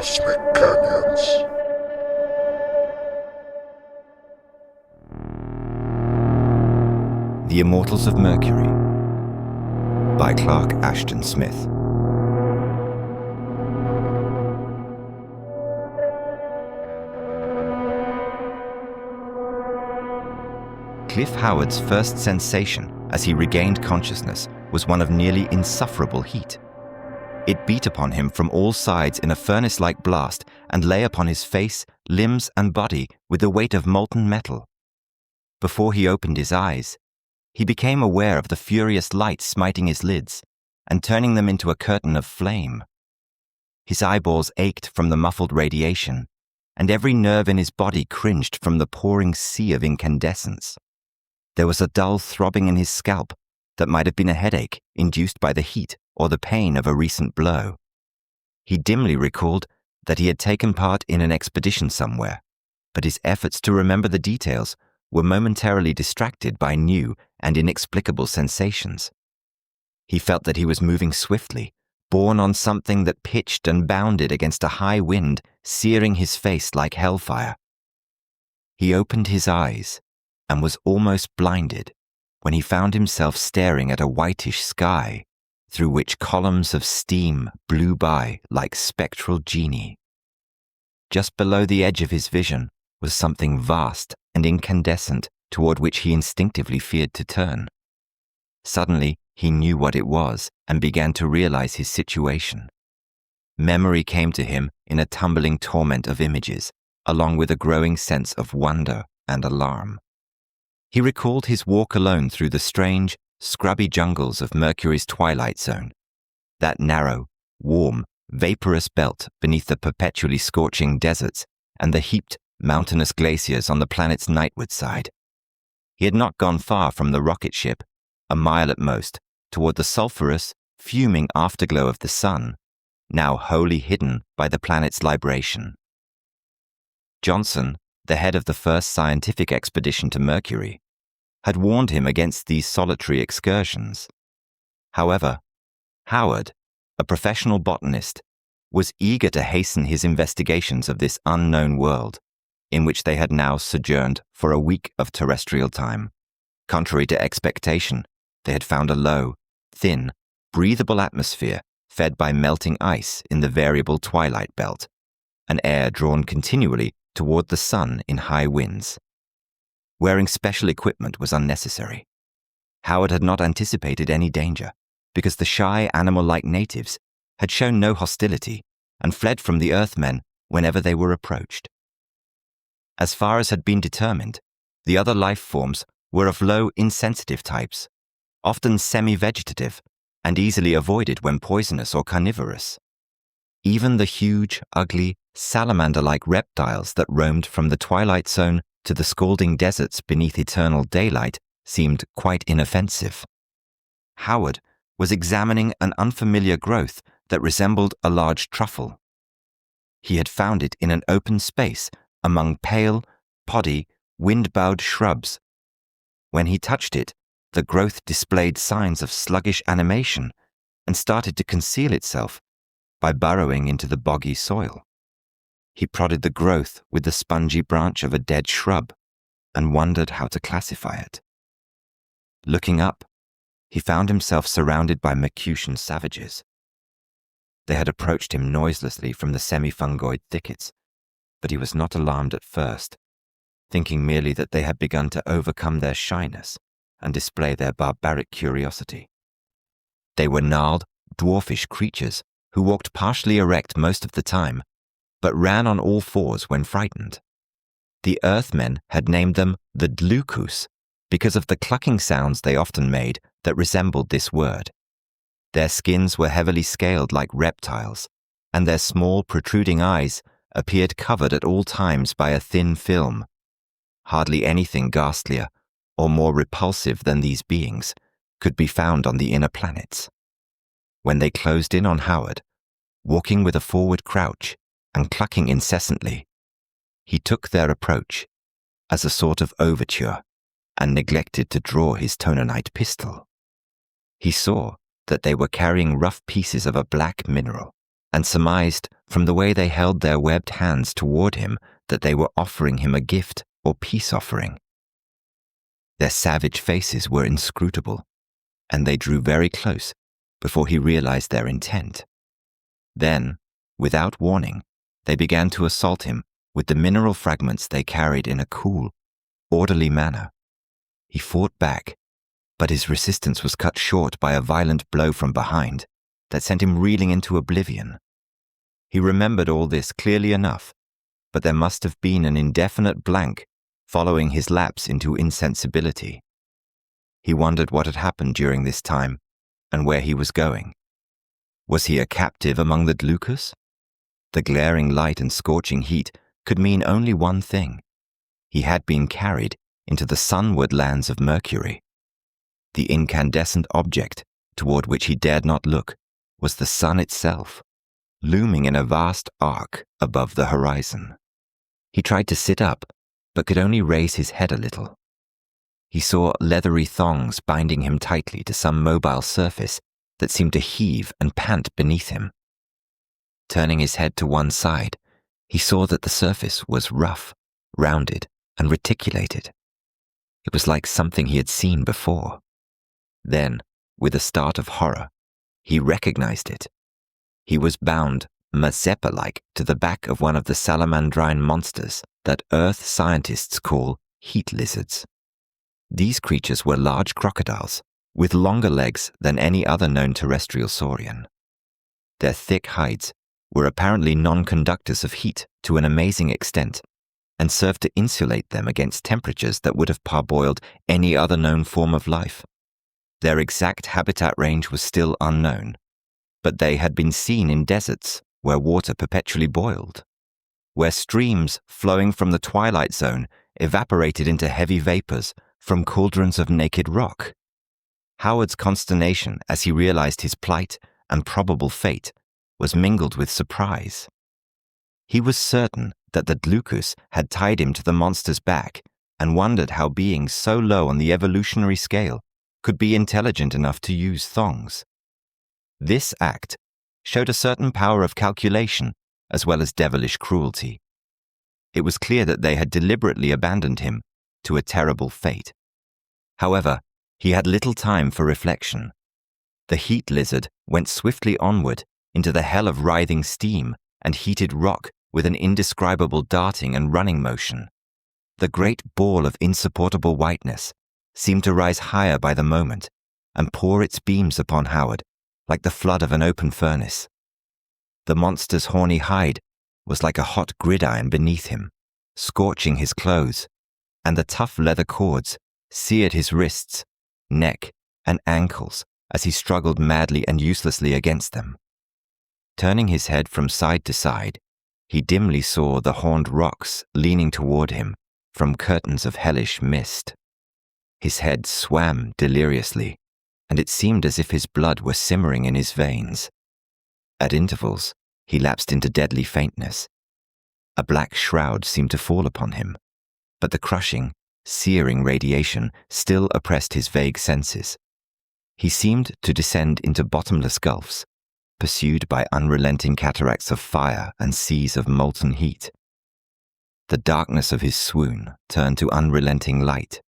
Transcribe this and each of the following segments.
cosmic canyons. The Immortals of Mercury by Clark Ashton Smith. Cliff Howard's first sensation as he regained consciousness was one of nearly insufferable heat. It beat upon him from all sides in a furnace-like blast and lay upon his face, limbs, and body with the weight of molten metal. Before he opened his eyes, he became aware of the furious light smiting his lids and turning them into a curtain of flame. His eyeballs ached from the muffled radiation, and every nerve in his body cringed from the pouring sea of incandescence. There was a dull throbbing in his scalp that might have been a headache induced by the heat or the pain of a recent blow. He dimly recalled that he had taken part in an expedition somewhere, but his efforts to remember the details were momentarily distracted by new and inexplicable sensations. He felt that he was moving swiftly, borne on something that pitched and bounded against a high wind, searing his face like hellfire. He opened his eyes and was almost blinded when he found himself staring at a whitish sky through which columns of steam blew by like spectral genii. Just below the edge of his vision was something vast and incandescent toward which he instinctively feared to turn. Suddenly, he knew what it was and began to realize his situation. Memory came to him in a tumbling torment of images, along with a growing sense of wonder and alarm. He recalled his walk alone through the strange, scrubby jungles of Mercury's twilight zone, that narrow, warm, vaporous belt beneath the perpetually scorching deserts and the heaped, mountainous glaciers on the planet's nightward side. He had not gone far from the rocket ship, a mile at most, toward the sulphurous, fuming afterglow of the sun, now wholly hidden by the planet's libration. Johnson, the head of the first scientific expedition to Mercury, had warned him against these solitary excursions. However, Howard, a professional botanist, was eager to hasten his investigations of this unknown world, in which they had now sojourned for a week of terrestrial time. Contrary to expectation, they had found a low, thin, breathable atmosphere fed by melting ice in the variable twilight belt, an air drawn continually toward the sun in high winds. Wearing special equipment was unnecessary. Howard had not anticipated any danger, because the shy animal-like natives had shown no hostility and fled from the Earthmen whenever they were approached. As far as had been determined, the other life forms were of low, insensitive types, often semi-vegetative and easily avoided when poisonous or carnivorous. Even the huge, ugly, salamander-like reptiles that roamed from the twilight zone to the scalding deserts beneath eternal daylight seemed quite inoffensive. Howard was examining an unfamiliar growth that resembled a large truffle. He had found it in an open space among pale, poddy, wind-bowed shrubs. When he touched it, the growth displayed signs of sluggish animation and started to conceal itself by burrowing into the boggy soil. He prodded the growth with the spongy branch of a dead shrub and wondered how to classify it. Looking up, he found himself surrounded by Mercutian savages. They had approached him noiselessly from the semi-fungoid thickets, but he was not alarmed at first, thinking merely that they had begun to overcome their shyness and display their barbaric curiosity. They were gnarled, dwarfish creatures who walked partially erect most of the time, but ran on all fours when frightened. The Earthmen had named them the Dlukus because of the clucking sounds they often made that resembled this word. Their skins were heavily scaled like reptiles, and their small protruding eyes appeared covered at all times by a thin film. Hardly anything ghastlier or more repulsive than these beings could be found on the inner planets. When they closed in on Howard, walking with a forward crouch and clucking incessantly, he took their approach as a sort of overture and neglected to draw his tonanite pistol. He saw that they were carrying rough pieces of a black mineral and surmised from the way they held their webbed hands toward him that they were offering him a gift or peace offering. Their savage faces were inscrutable, and they drew very close before he realized their intent. Then, without warning, they began to assault him with the mineral fragments they carried in a cool, orderly manner. He fought back, but his resistance was cut short by a violent blow from behind that sent him reeling into oblivion. He remembered all this clearly enough, but there must have been an indefinite blank following his lapse into insensibility. He wondered what had happened during this time and where he was going. Was he a captive among the Dlukas? The glaring light and scorching heat could mean only one thing. He had been carried into the sunward lands of Mercury. The incandescent object toward which he dared not look was the sun itself, looming in a vast arc above the horizon. He tried to sit up, but could only raise his head a little. He saw leathery thongs binding him tightly to some mobile surface that seemed to heave and pant beneath him. Turning his head to one side, he saw that the surface was rough, rounded, and reticulated. It was like something he had seen before. Then, with a start of horror, he recognized it. He was bound, Mazeppa-like, to the back of one of the salamandrine monsters that Earth scientists call heat lizards. These creatures were large crocodiles, with longer legs than any other known terrestrial saurian. Their thick hides were apparently non-conductors of heat to an amazing extent, and served to insulate them against temperatures that would have parboiled any other known form of life. Their exact habitat range was still unknown, but they had been seen in deserts where water perpetually boiled, where streams flowing from the twilight zone evaporated into heavy vapors from cauldrons of naked rock. Howard's consternation as he realized his plight and probable fate was mingled with surprise. He was certain that the Dlukus had tied him to the monster's back and wondered how beings so low on the evolutionary scale could be intelligent enough to use thongs. This act showed a certain power of calculation as well as devilish cruelty. It was clear that they had deliberately abandoned him to a terrible fate. However, he had little time for reflection. The heat lizard went swiftly onward into the hell of writhing steam and heated rock with an indescribable darting and running motion. The great ball of insupportable whiteness seemed to rise higher by the moment and pour its beams upon Howard like the flood of an open furnace. The monster's horny hide was like a hot gridiron beneath him, scorching his clothes, and the tough leather cords seared his wrists, neck, and ankles as he struggled madly and uselessly against them. Turning his head from side to side, he dimly saw the horned rocks leaning toward him from curtains of hellish mist. His head swam deliriously, and it seemed as if his blood were simmering in his veins. At intervals, he lapsed into deadly faintness. A black shroud seemed to fall upon him, but the crushing, searing radiation still oppressed his vague senses. He seemed to descend into bottomless gulfs, pursued by unrelenting cataracts of fire and seas of molten heat. The darkness of his swoon turned to unrelenting light.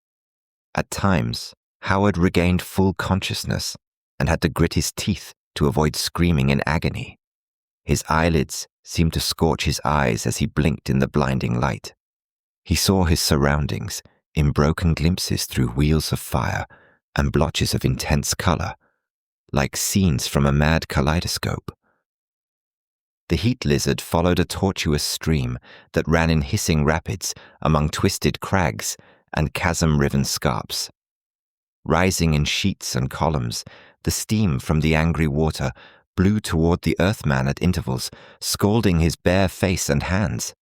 At times, Howard regained full consciousness and had to grit his teeth to avoid screaming in agony. His eyelids seemed to scorch his eyes as he blinked in the blinding light. He saw his surroundings in broken glimpses through wheels of fire and blotches of intense color, like scenes from a mad kaleidoscope. The heat lizard followed a tortuous stream that ran in hissing rapids among twisted crags and chasm-riven scarps. Rising in sheets and columns, the steam from the angry water blew toward the Earthman at intervals, scalding his bare face and hands.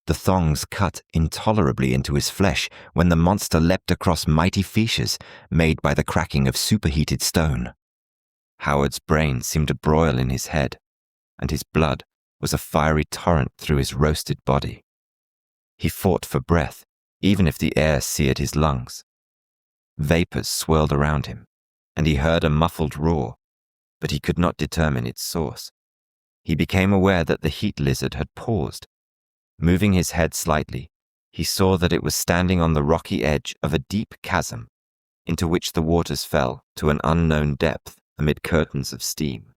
The thongs cut intolerably into his flesh when the monster leapt across mighty fissures made by the cracking of superheated stone. Howard's brain seemed to broil in his head, and his blood was a fiery torrent through his roasted body. He fought for breath, even if the air seared his lungs. Vapors swirled around him, and he heard a muffled roar, but he could not determine its source. he became aware that the heat lizard had paused. Moving his head slightly, he saw that it was standing on the rocky edge of a deep chasm into which the waters fell to an unknown depth amid curtains of steam.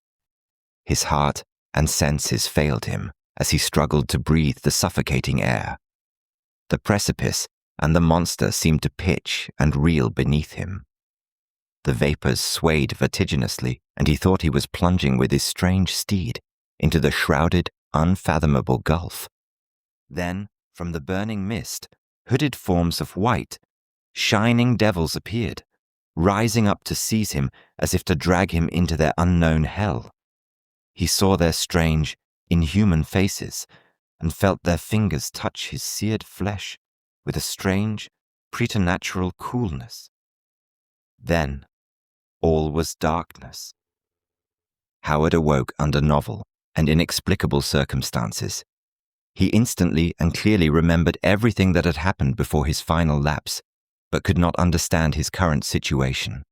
His heart and senses failed him as he struggled to breathe the suffocating air. The precipice and the monster seemed to pitch and reel beneath him. The vapors swayed vertiginously, and he thought he was plunging with his strange steed into the shrouded, unfathomable gulf. Then, from the burning mist, hooded forms of white, shining devils appeared, rising up to seize him as if to drag him into their unknown hell. He saw their strange, inhuman faces and felt their fingers touch his seared flesh with a strange, preternatural coolness. Then, all was darkness. Howard awoke under novel and inexplicable circumstances. He instantly and clearly remembered everything that had happened before his final lapse, but could not understand his current situation.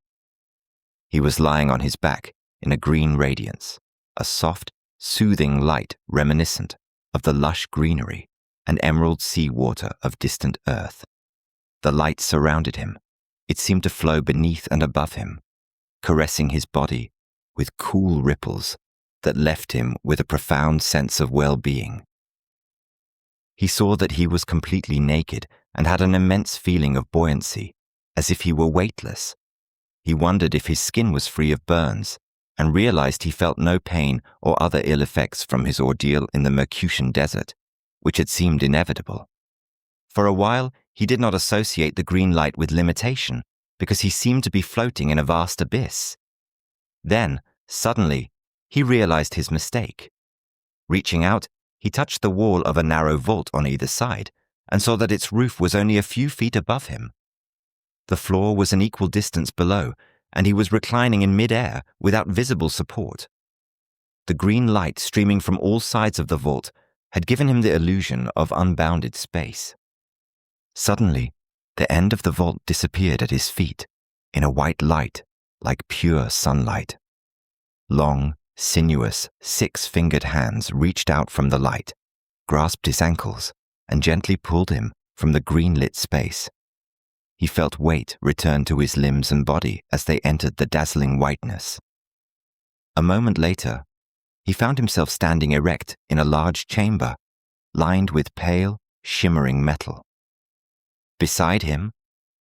He was lying on his back in a green radiance, a soft, soothing light reminiscent of the lush greenery and emerald sea water of distant Earth. The light surrounded him. It seemed to flow beneath and above him, caressing his body with cool ripples that left him with a profound sense of well-being. He saw that he was completely naked and had an immense feeling of buoyancy, as if he were weightless. He wondered if his skin was free of burns, and realized he felt no pain or other ill effects from his ordeal in the Mercutian desert, which had seemed inevitable. For a while, he did not associate the green light with limitation, because he seemed to be floating in a vast abyss. Then, suddenly, he realized his mistake. Reaching out, he touched the wall of a narrow vault on either side, and saw that its roof was only a few feet above him. The floor was an equal distance below, and he was reclining in mid-air without visible support. The green light streaming from all sides of the vault had given him the illusion of unbounded space. Suddenly, the end of the vault disappeared at his feet, in a white light, like pure sunlight. Long, sinuous, six-fingered hands reached out from the light, grasped his ankles, and gently pulled him from the green-lit space. He felt weight return to his limbs and body as they entered the dazzling whiteness. A moment later, he found himself standing erect in a large chamber, lined with pale, shimmering metal. Beside him,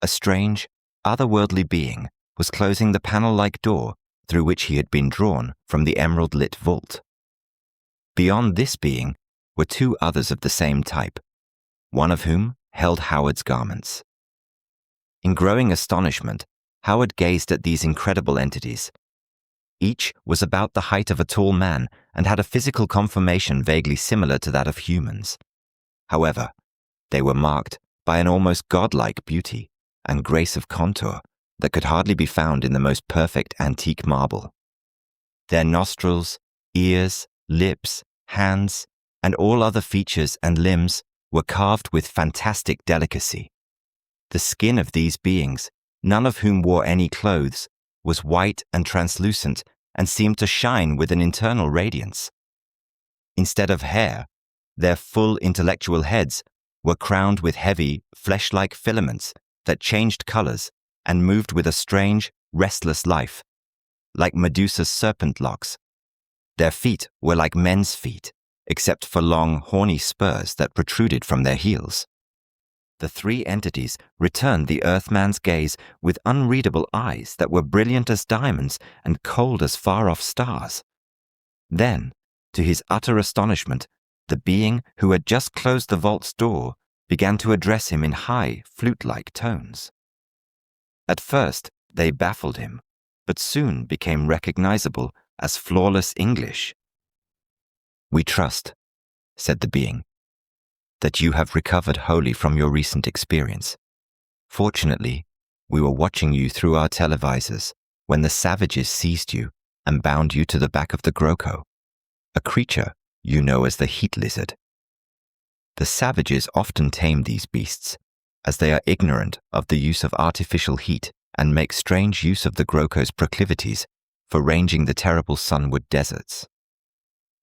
a strange, otherworldly being was closing the panel-like door through which he had been drawn from the emerald-lit vault. Beyond this being were two others of the same type, one of whom held Howard's garments. In growing astonishment, Howard gazed at these incredible entities. Each was about the height of a tall man and had a physical conformation vaguely similar to that of humans. However, they were marked by an almost godlike beauty and grace of contour that could hardly be found in the most perfect antique marble. Their nostrils, ears, lips, hands, and all other features and limbs were carved with fantastic delicacy. The skin of these beings, none of whom wore any clothes, was white and translucent and seemed to shine with an internal radiance. Instead of hair, their full intellectual heads were crowned with heavy, flesh-like filaments that changed colors and moved with a strange, restless life, like Medusa's serpent locks. Their feet were like men's feet, except for long, horny spurs that protruded from their heels. The three entities returned the Earthman's gaze with unreadable eyes that were brilliant as diamonds and cold as far-off stars. Then, to his utter astonishment, the being who had just closed the vault's door began to address him in high, flute-like tones. At first, they baffled him, but soon became recognizable as flawless English. "We trust," said the being, "that you have recovered wholly from your recent experience. Fortunately, we were watching you through our televisors when the savages seized you and bound you to the back of the Groko, a creature you know as the heat lizard. The savages often tame these beasts, as they are ignorant of the use of artificial heat and make strange use of the Groko's proclivities for ranging the terrible sunward deserts.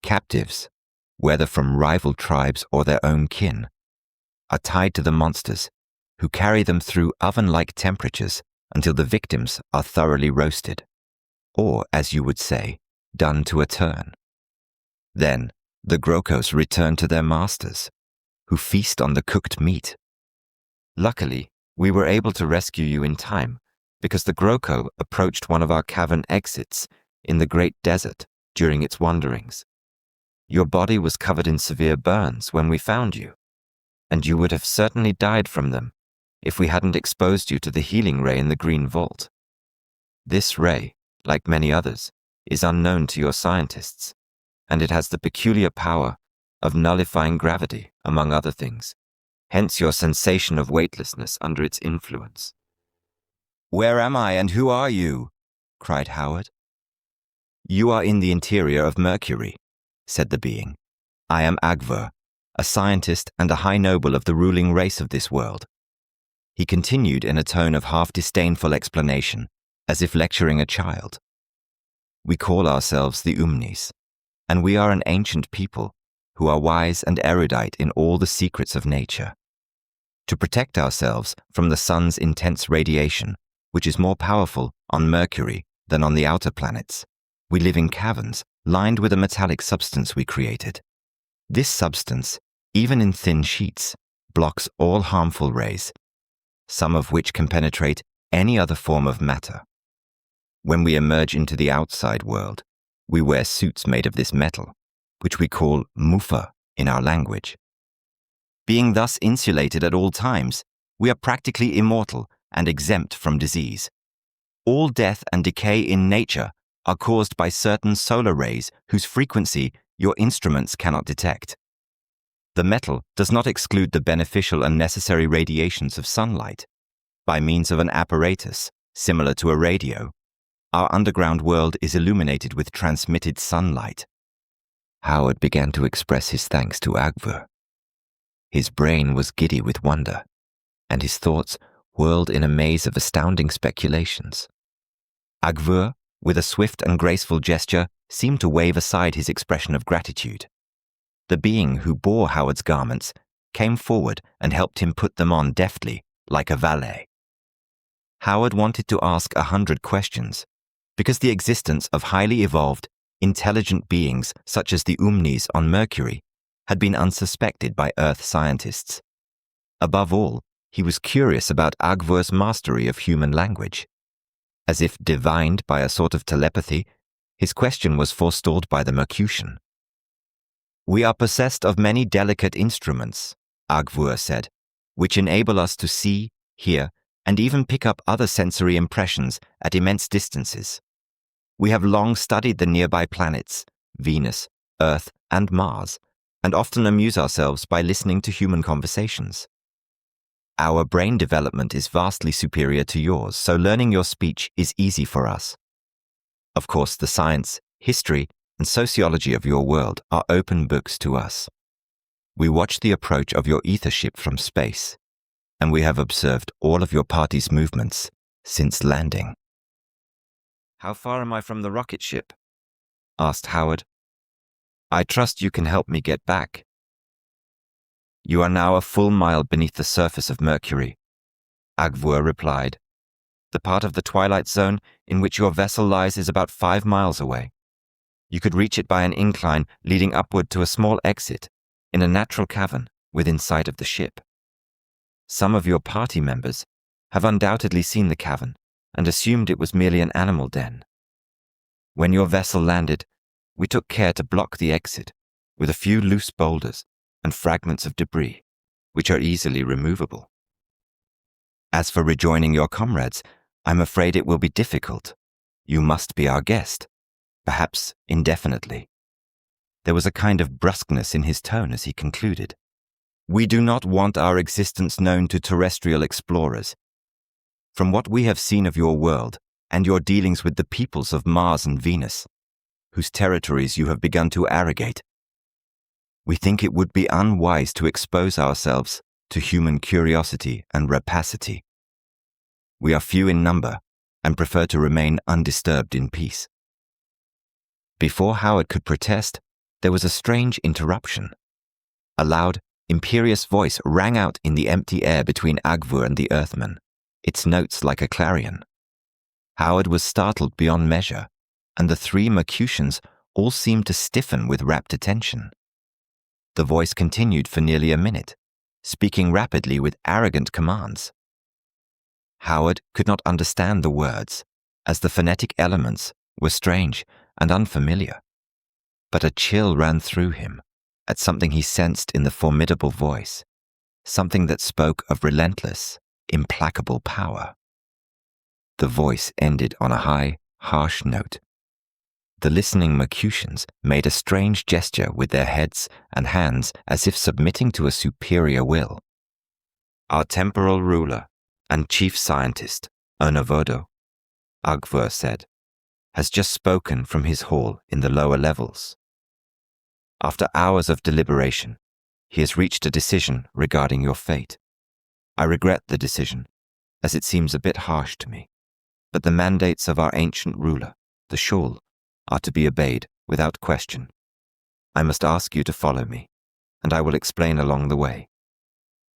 Captives, whether from rival tribes or their own kin, are tied to the monsters, who carry them through oven-like temperatures until the victims are thoroughly roasted, or, as you would say, done to a turn. Then, the Grokos return to their masters, who feast on the cooked meat. Luckily, we were able to rescue you in time, because the Groko approached one of our cavern exits in the Great Desert during its wanderings. Your body was covered in severe burns when we found you, and you would have certainly died from them if we hadn't exposed you to the healing ray in the green vault. This ray, like many others, is unknown to your scientists, and it has the peculiar power of nullifying gravity, among other things, hence your sensation of weightlessness under its influence. "Where am I and who are you?" cried Howard. "You are in the interior of Mercury," said the being. "I am Agvur, a scientist and a high noble of the ruling race of this world." He continued in a tone of half-disdainful explanation, as if lecturing a child. "We call ourselves the Umnis, and we are an ancient people who are wise and erudite in all the secrets of nature. To protect ourselves from the sun's intense radiation, which is more powerful on Mercury than on the outer planets, we live in caverns lined with a metallic substance we created. This substance, even in thin sheets, blocks all harmful rays, some of which can penetrate any other form of matter. When we emerge into the outside world, we wear suits made of this metal, which we call mufa in our language. Being thus insulated at all times, we are practically immortal and exempt from disease. All death and decay in nature are caused by certain solar rays whose frequency your instruments cannot detect. The metal does not exclude the beneficial and necessary radiations of sunlight. By means of an apparatus, similar to a radio, our underground world is illuminated with transmitted sunlight. Howard began to express his thanks to Agvur. His brain was giddy with wonder, and his thoughts whirled in a maze of astounding speculations. Agvur, with a swift and graceful gesture, seemed to wave aside his expression of gratitude. The being who bore Howard's garments came forward and helped him put them on deftly, like a valet. Howard wanted to ask 100 questions, because the existence of highly evolved, intelligent beings such as the Umnis on Mercury had been unsuspected by Earth scientists. Above all, he was curious about Agvur's mastery of human language. As if divined by a sort of telepathy, his question was forestalled by the Mercutian. "We are possessed of many delicate instruments," Agvur said, "which enable us to see, hear, and even pick up other sensory impressions at immense distances. We have long studied the nearby planets, Venus, Earth, and Mars, and often amuse ourselves by listening to human conversations. Our brain development is vastly superior to yours, so learning your speech is easy for us. Of course, the science, history, and sociology of your world are open books to us. We watch the approach of your ether ship from space, and we have observed all of your party's movements since landing." "How far am I from the rocket ship?" asked Howard. "I trust you can help me get back." "You are now a full mile beneath the surface of Mercury," Agvur replied. "The part of the twilight zone in which your vessel lies is about 5 miles away. You could reach it by an incline leading upward to a small exit in a natural cavern within sight of the ship. Some of your party members have undoubtedly seen the cavern and assumed it was merely an animal den. When your vessel landed, we took care to block the exit with a few loose boulders and fragments of debris, which are easily removable. As for rejoining your comrades, I'm afraid it will be difficult. You must be our guest, perhaps indefinitely." There was a kind of brusqueness in his tone as he concluded. "We do not want our existence known to terrestrial explorers. From what we have seen of your world and your dealings with the peoples of Mars and Venus, whose territories you have begun to arrogate, we think it would be unwise to expose ourselves to human curiosity and rapacity. We are few in number and prefer to remain undisturbed in peace." Before Howard could protest, There was a strange interruption. A loud, imperious voice rang out in the empty air between Agvur and the Earthman, its notes like a clarion. Howard was startled beyond measure, and the three Mercutians all seemed to stiffen with rapt attention. The voice continued for nearly a minute, speaking rapidly with arrogant commands. Howard could not understand the words, as the phonetic elements were strange and unfamiliar. But a chill ran through him at something he sensed in the formidable voice, something that spoke of relentless, implacable power. The voice ended on a high, harsh note. The listening Mercutians made a strange gesture with their heads and hands as if submitting to a superior will. Our temporal ruler and chief scientist, Unavodo, Agvur said, has just spoken from his hall in the lower levels. After hours of deliberation, he has reached a decision regarding your fate. I regret the decision, as it seems a bit harsh to me, but the mandates of our ancient ruler, the Shul, are to be obeyed without question. I must ask you to follow me, and I will explain along the way.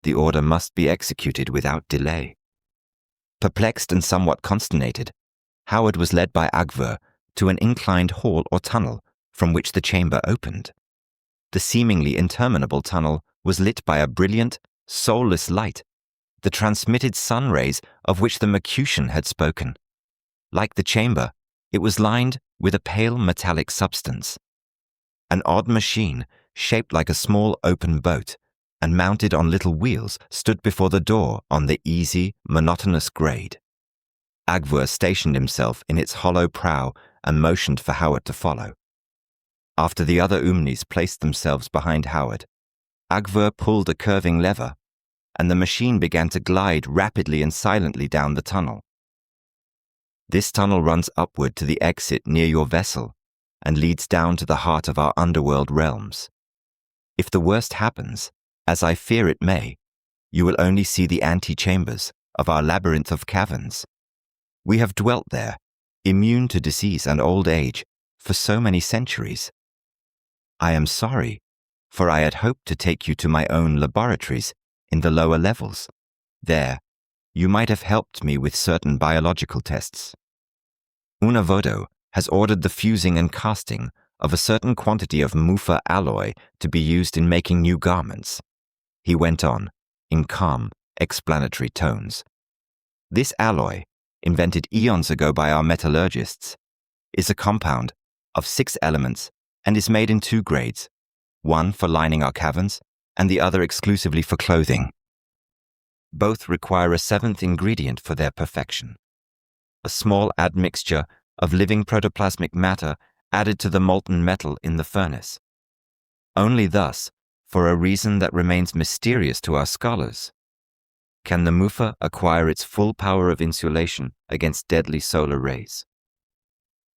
The order must be executed without delay. Perplexed and somewhat consternated, Howard was led by Agvur to an inclined hall or tunnel from which the chamber opened. The seemingly interminable tunnel was lit by a brilliant, soulless light, the transmitted sun rays of which the Mercutian had spoken. Like the chamber, it was lined with a pale metallic substance. An odd machine, shaped like a small open boat, and mounted on little wheels, stood before the door on the easy, monotonous grade. Agvur stationed himself in its hollow prow and motioned for Howard to follow. After the other Umnis placed themselves behind Howard, Agvur pulled a curving lever, and the machine began to glide rapidly and silently down the tunnel. This tunnel runs upward to the exit near your vessel and leads down to the heart of our underworld realms. If the worst happens, as I fear it may, you will only see the antechambers of our labyrinth of caverns. We have dwelt there, immune to disease and old age, for so many centuries. I am sorry, for I had hoped to take you to my own laboratories in the lower levels. There, you might have helped me with certain biological tests. Unavodo has ordered the fusing and casting of a certain quantity of Mufa alloy to be used in making new garments. He went on, in calm, explanatory tones. This alloy, invented eons ago by our metallurgists, is a compound of 6 elements and is made in 2 grades, one for lining our caverns and the other exclusively for clothing. Both require a 7th ingredient for their perfection, a small admixture of living protoplasmic matter added to the molten metal in the furnace. Only thus, for a reason that remains mysterious to our scholars, can the Mufa acquire its full power of insulation against deadly solar rays.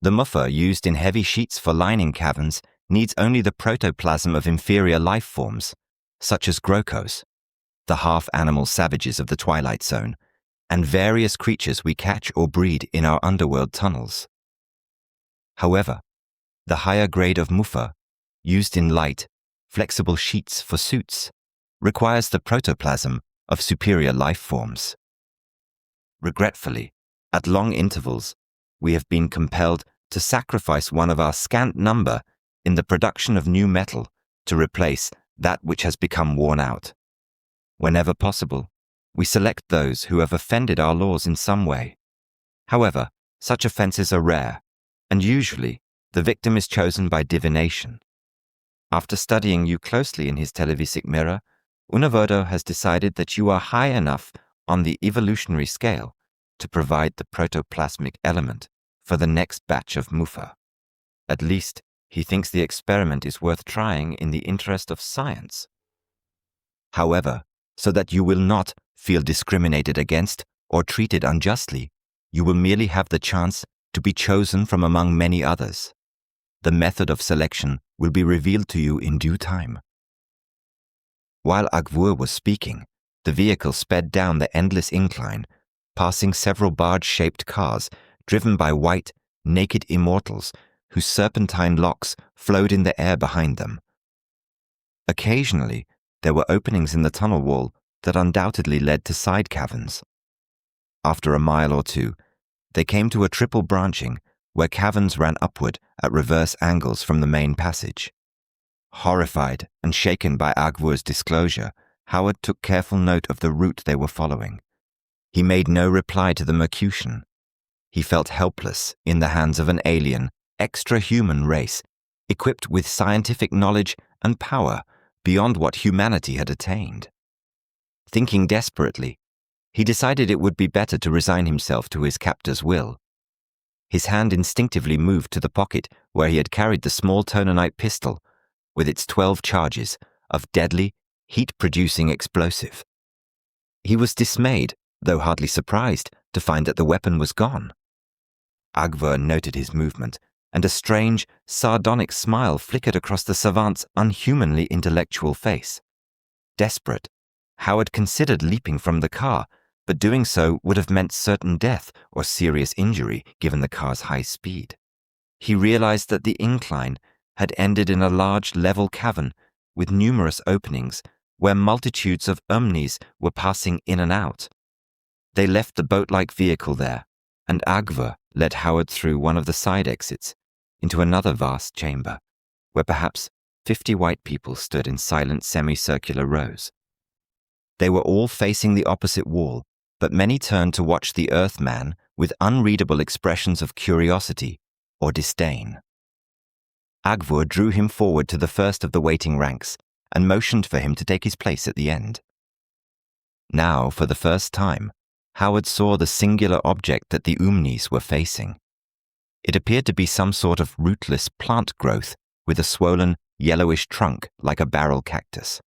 The Mufa used in heavy sheets for lining caverns needs only the protoplasm of inferior life forms, such as Grokos, the half-animal savages of the Twilight Zone, and various creatures we catch or breed in our underworld tunnels. However, the higher grade of Mufa, used in light, flexible sheets for suits, requires the protoplasm of superior life forms. Regretfully, at long intervals, we have been compelled to sacrifice one of our scant number in the production of new metal to replace that which has become worn out. Whenever possible, we select those who have offended our laws in some way. However, such offenses are rare, and usually the victim is chosen by divination. After studying you closely in his televisic mirror, Unavodo has decided that you are high enough on the evolutionary scale to provide the protoplasmic element for the next batch of Mufa. At least, he thinks the experiment is worth trying in the interest of science. However, so that you will not feel discriminated against or treated unjustly, you will merely have the chance to be chosen from among many others. The method of selection will be revealed to you in due time. While Agvur was speaking, the vehicle sped down the endless incline, passing several barge-shaped cars driven by white, naked immortals whose serpentine locks flowed in the air behind them. Occasionally, there were openings in the tunnel wall that undoubtedly led to side caverns. After a mile or two, they came to a triple branching where caverns ran upward at reverse angles from the main passage. Horrified and shaken by Agvur's disclosure, Howard took careful note of the route they were following. He made no reply to the Mercutian. He felt helpless in the hands of an alien, extra-human race, equipped with scientific knowledge and power beyond what humanity had attained. Thinking desperately, he decided it would be better to resign himself to his captor's will. His hand instinctively moved to the pocket where he had carried the small tonanite pistol with its 12 charges of deadly, heat-producing explosive. He was dismayed, though hardly surprised, to find that the weapon was gone. Agvur noted his movement, and a strange, sardonic smile flickered across the savant's unhumanly intellectual face. Desperate, Howard considered leaping from the car, but doing so would have meant certain death or serious injury given the car's high speed. He realized that the incline had ended in a large level cavern with numerous openings where multitudes of omnis were passing in and out. They left the boat-like vehicle there, and Agvur led Howard through one of the side exits into another vast chamber, where perhaps 50 white people stood in silent semicircular rows. They were all facing the opposite wall, but many turned to watch the Earthman with unreadable expressions of curiosity or disdain. Agvur drew him forward to the first of the waiting ranks and motioned for him to take his place at the end. Now, for the first time, Howard saw the singular object that the Umnis were facing. It appeared to be some sort of rootless plant growth with a swollen, yellowish trunk like a barrel cactus.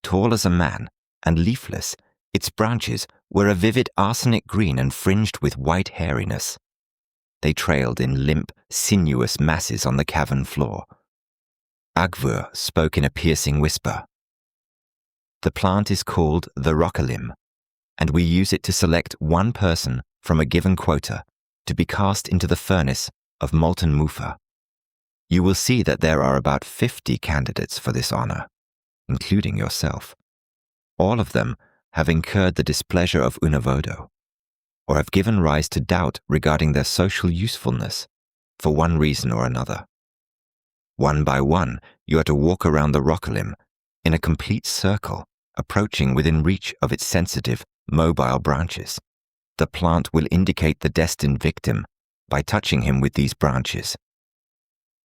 Tall as a man and leafless, its branches were a vivid arsenic green and fringed with white hairiness. They trailed in limp, sinuous masses on the cavern floor. Agvur spoke in a piercing whisper. "The plant is called the rockalim, and we use it to select one person from a given quota to be cast into the furnace of molten mufa. You will see that there are about 50 candidates for this honor, including yourself. All of them have incurred the displeasure of Unavodo, or have given rise to doubt regarding their social usefulness for one reason or another. One by one, you are to walk around the rockalim in a complete circle, approaching within reach of its sensitive, mobile branches. The plant will indicate the destined victim by touching him with these branches."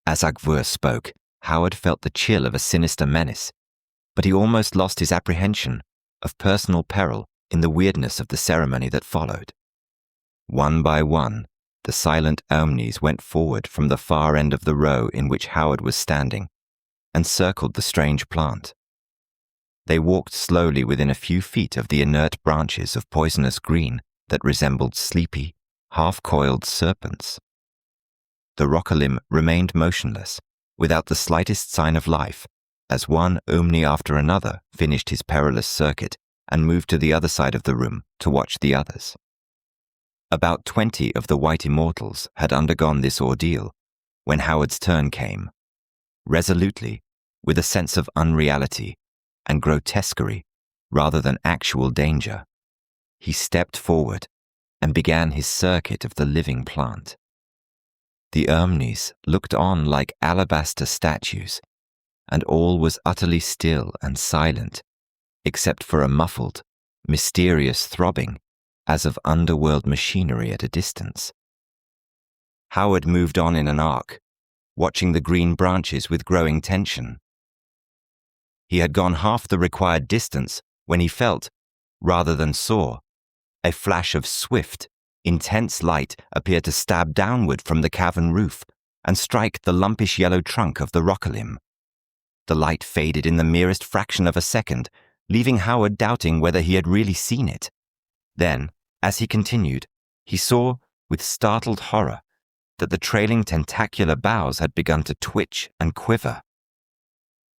As Agvur spoke, Howard felt the chill of a sinister menace, but he almost lost his apprehension of personal peril in the weirdness of the ceremony that followed. One by one, the silent omnis went forward from the far end of the row in which Howard was standing and circled the strange plant. They walked slowly within a few feet of the inert branches of poisonous green that resembled sleepy, half-coiled serpents. The rockalim remained motionless, without the slightest sign of life, as one omni after another finished his perilous circuit and moved to the other side of the room to watch the others. About 20 of the white immortals had undergone this ordeal when Howard's turn came. Resolutely, with a sense of unreality and grotesquerie rather than actual danger, he stepped forward and began his circuit of the living plant. The omnis looked on like alabaster statues, and all was utterly still and silent, except for a muffled, mysterious throbbing as of underworld machinery at a distance. Howard moved on in an arc, watching the green branches with growing tension. He had gone half the required distance when he felt, rather than saw, a flash of swift, intense light appear to stab downward from the cavern roof and strike the lumpish yellow trunk of the rockalim. The light faded in the merest fraction of a second, leaving Howard doubting whether he had really seen it. Then, as he continued, he saw, with startled horror, that the trailing tentacular boughs had begun to twitch and quiver.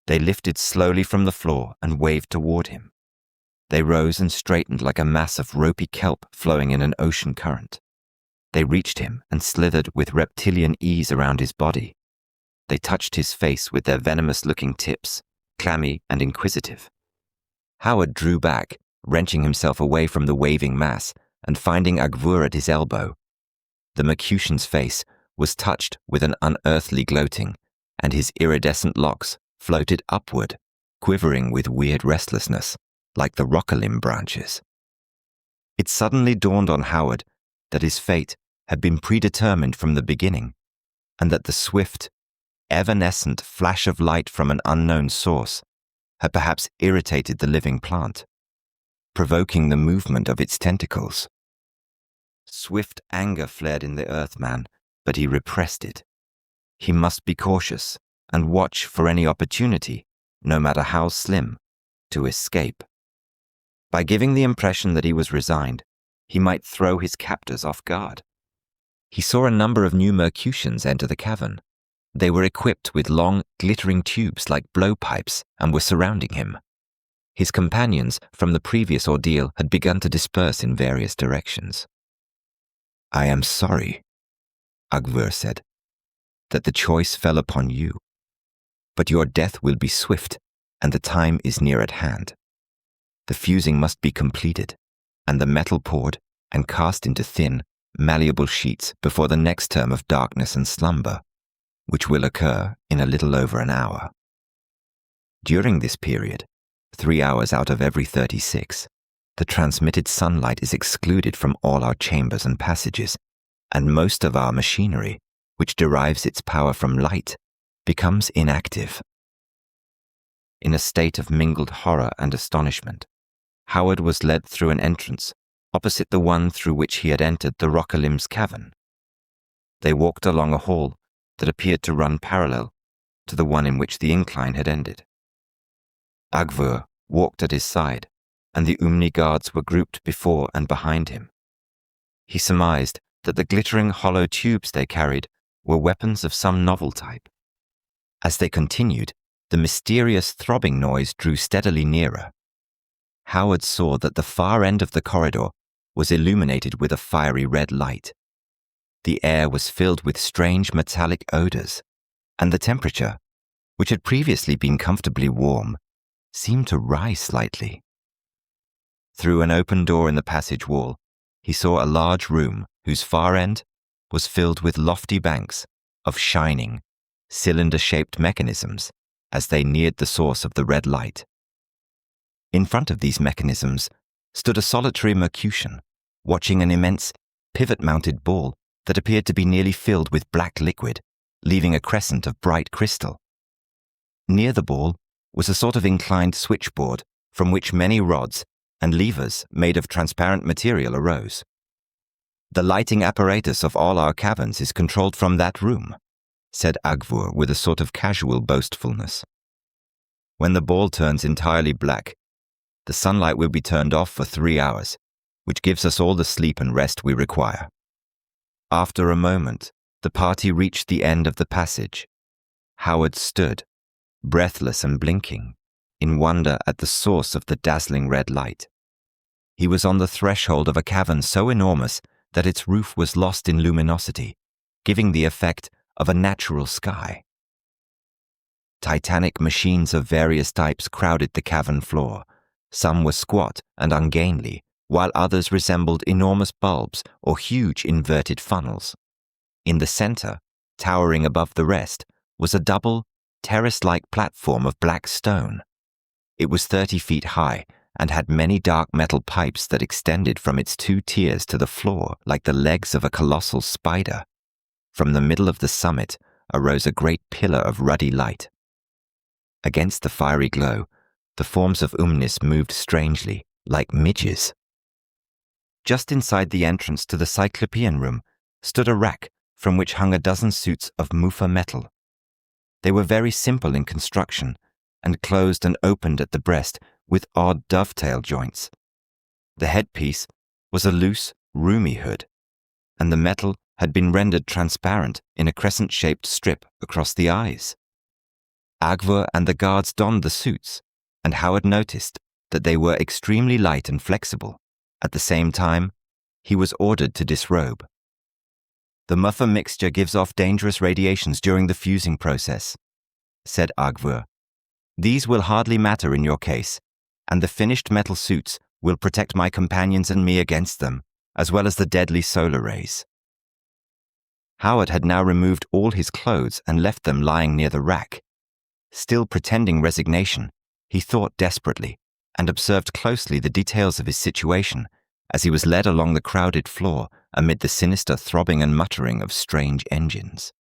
They lifted slowly from the floor and waved toward him. They rose and straightened like a mass of ropey kelp flowing in an ocean current. They reached him and slithered with reptilian ease around his body. They touched his face with their venomous-looking tips, clammy and inquisitive. Howard drew back, wrenching himself away from the waving mass and finding Agvur at his elbow. The Mercutian's face was touched with an unearthly gloating, and his iridescent locks floated upward, quivering with weird restlessness, like the rockalim branches. It suddenly dawned on Howard that his fate had been predetermined from the beginning, and that the swift, evanescent flash of light from an unknown source had perhaps irritated the living plant, provoking the movement of its tentacles. Swift anger flared in the Earthman, but he repressed it. He must be cautious and watch for any opportunity, no matter how slim, to escape. By giving the impression that he was resigned, he might throw his captors off guard. He saw a number of new Mercutians enter the cavern. They were equipped with long, glittering tubes like blowpipes and were surrounding him. His companions from the previous ordeal had begun to disperse in various directions. "I am sorry," Agvur said, "that the choice fell upon you. But your death will be swift, and the time is near at hand. The fusing must be completed, and the metal poured and cast into thin, malleable sheets before the next term of darkness and slumber, which will occur in a little over an hour. During this period, 3 hours out of every 36, the transmitted sunlight is excluded from all our chambers and passages, and most of our machinery, which derives its power from light, becomes inactive." In a state of mingled horror and astonishment, Howard was led through an entrance opposite the one through which he had entered the Rockalim's cavern. They walked along a hall that appeared to run parallel to the one in which the incline had ended. Agvur walked at his side, and the Umni guards were grouped before and behind him. He surmised that the glittering hollow tubes they carried were weapons of some novel type. As they continued, the mysterious throbbing noise drew steadily nearer. Howard saw that the far end of the corridor was illuminated with a fiery red light. The air was filled with strange metallic odors, and the temperature, which had previously been comfortably warm, seemed to rise slightly. Through an open door in the passage wall, he saw a large room whose far end was filled with lofty banks of shining, cylinder-shaped mechanisms as they neared the source of the red light. In front of these mechanisms stood a solitary Mercutian, watching an immense, pivot-mounted ball that appeared to be nearly filled with black liquid, leaving a crescent of bright crystal. Near the ball was a sort of inclined switchboard from which many rods and levers made of transparent material arose. "The lighting apparatus of all our caverns is controlled from that room," said Agvur with a sort of casual boastfulness. "When the ball turns entirely black, the sunlight will be turned off for 3 hours, which gives us all the sleep and rest we require." After a moment, the party reached the end of the passage. Howard stood, breathless and blinking, in wonder at the source of the dazzling red light. He was on the threshold of a cavern so enormous that its roof was lost in luminosity, giving the effect of a natural sky. Titanic machines of various types crowded the cavern floor. Some were squat and ungainly, while others resembled enormous bulbs or huge inverted funnels. In the center, towering above the rest, was a double, terrace-like platform of black stone. It was 30 feet high and had many dark metal pipes that extended from its 2 tiers to the floor like the legs of a colossal spider. From the middle of the summit arose a great pillar of ruddy light. Against the fiery glow, the forms of Umnis moved strangely, like midges. Just inside the entrance to the Cyclopean room stood a rack from which hung a dozen suits of Mufa metal. They were very simple in construction and closed and opened at the breast with odd dovetail joints. The headpiece was a loose, roomy hood, and the metal had been rendered transparent in a crescent-shaped strip across the eyes. Agvur and the guards donned the suits, and Howard noticed that they were extremely light and flexible. At the same time, he was ordered to disrobe. The muffer mixture gives off dangerous radiations during the fusing process, said Agvur. These will hardly matter in your case, and the finished metal suits will protect my companions and me against them, as well as the deadly solar rays. Howard had now removed all his clothes and left them lying near the rack. Still pretending resignation, he thought desperately and observed closely the details of his situation as he was led along the crowded floor amid the sinister throbbing and muttering of strange engines.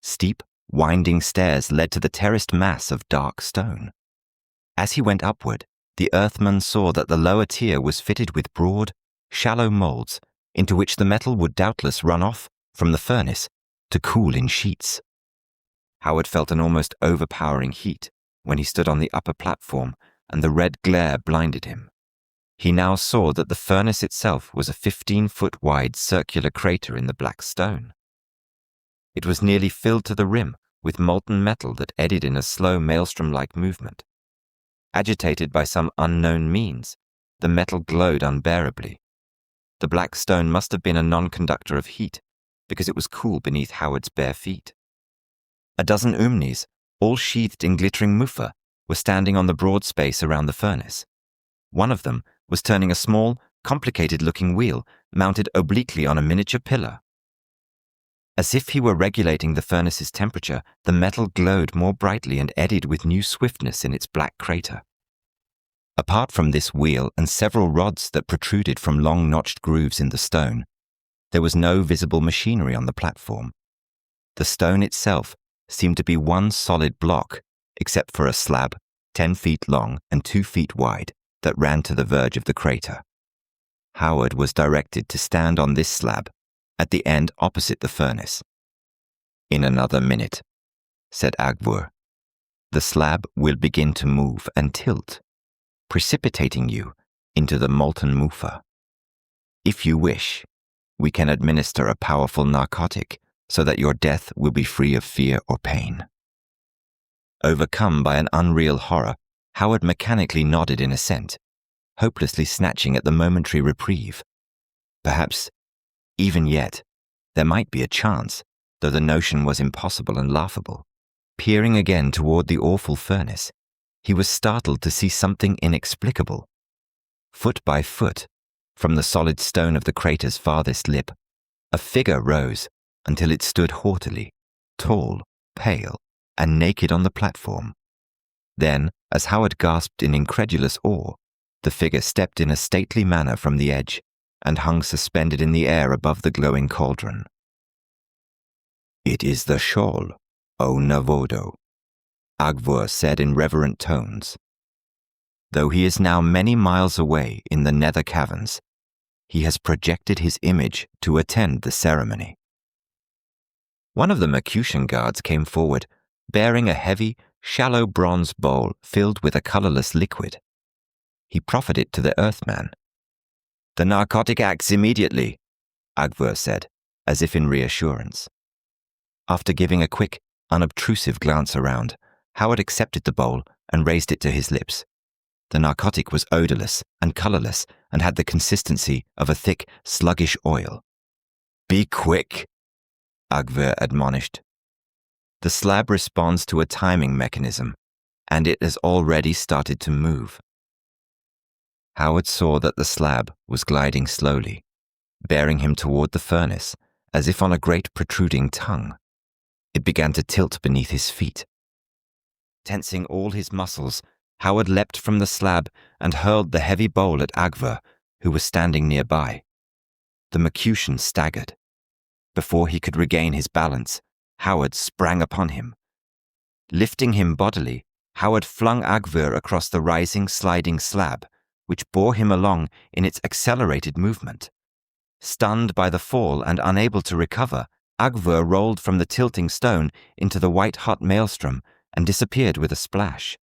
Steep, winding stairs led to the terraced mass of dark stone. As he went upward, the Earthman saw that the lower tier was fitted with broad, shallow molds into which the metal would doubtless run off from the furnace to cool in sheets. Howard felt an almost overpowering heat when he stood on the upper platform and the red glare blinded him. He now saw that the furnace itself was a 15-foot wide circular crater in the black stone. It was nearly filled to the rim with molten metal that eddied in a slow maelstrom-like movement. Agitated by some unknown means, the metal glowed unbearably. The black stone must have been a non-conductor of heat, because it was cool beneath Howard's bare feet. A dozen Umnis, all sheathed in glittering muffa, were standing on the broad space around the furnace. One of them was turning a small, complicated-looking wheel mounted obliquely on a miniature pillar. As if he were regulating the furnace's temperature, the metal glowed more brightly and eddied with new swiftness in its black crater. Apart from this wheel and several rods that protruded from long notched grooves in the stone, there was no visible machinery on the platform. The stone itself seemed to be one solid block, except for a slab 10 feet long and 2 feet wide that ran to the verge of the crater. Howard was directed to stand on this slab at the end opposite the furnace. In another minute, said Agvur, the slab will begin to move and tilt, precipitating you into the molten muffa. If you wish, we can administer a powerful narcotic so that your death will be free of fear or pain. Overcome by an unreal horror, Howard mechanically nodded in assent, hopelessly snatching at the momentary reprieve. Perhaps, even yet, there might be a chance, though the notion was impossible and laughable. Peering again toward the awful furnace, he was startled to see something inexplicable. Foot by foot, from the solid stone of the crater's farthest lip, a figure rose until it stood haughtily, tall, pale, and naked on the platform. Then, as Howard gasped in incredulous awe, the figure stepped in a stately manner from the edge and hung suspended in the air above the glowing cauldron. "It is the Shoal, O Navodo," Agvur said in reverent tones. Though he is now many miles away in the nether caverns, he has projected his image to attend the ceremony. One of the Mercutian guards came forward, bearing a heavy, shallow bronze bowl filled with a colorless liquid. He proffered it to the Earthman. "The narcotic acts immediately," Agvur said, as if in reassurance. After giving a quick, unobtrusive glance around, Howard accepted the bowl and raised it to his lips. The narcotic was odorless and colorless and had the consistency of a thick, sluggish oil. "Be quick," Agvur admonished. The slab responds to a timing mechanism, and it has already started to move. Howard saw that the slab was gliding slowly, bearing him toward the furnace as if on a great protruding tongue. It began to tilt beneath his feet. Tensing all his muscles, Howard leapt from the slab and hurled the heavy bowl at Agvur, who was standing nearby. The Mercutian staggered. Before he could regain his balance, Howard sprang upon him. Lifting him bodily, Howard flung Agvur across the rising, sliding slab, which bore him along in its accelerated movement. Stunned by the fall and unable to recover, Agvur rolled from the tilting stone into the white-hot maelstrom and disappeared with a splash.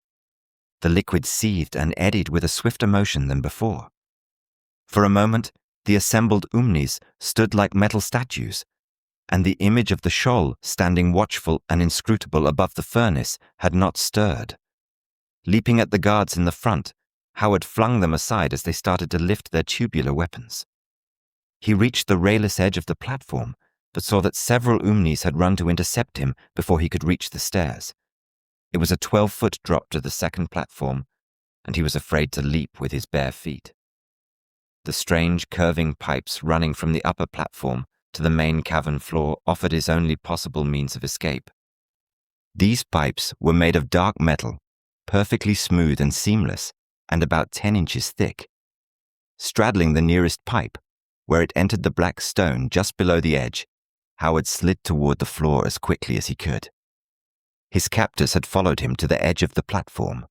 The liquid seethed and eddied with a swifter motion than before. For a moment, the assembled Umnis stood like metal statues, and the image of the Shoal standing watchful and inscrutable above the furnace had not stirred. Leaping at the guards in the front, Howard flung them aside as they started to lift their tubular weapons. He reached the rayless edge of the platform but saw that several Umnis had run to intercept him before he could reach the stairs. It was a 12-foot drop to the second platform, and he was afraid to leap with his bare feet. The strange curving pipes running from the upper platform to the main cavern floor offered his only possible means of escape. These pipes were made of dark metal, perfectly smooth and seamless, and about 10 inches thick. Straddling the nearest pipe, where it entered the black stone just below the edge, Howard slid toward the floor as quickly as he could. His captors had followed him to the edge of the platform.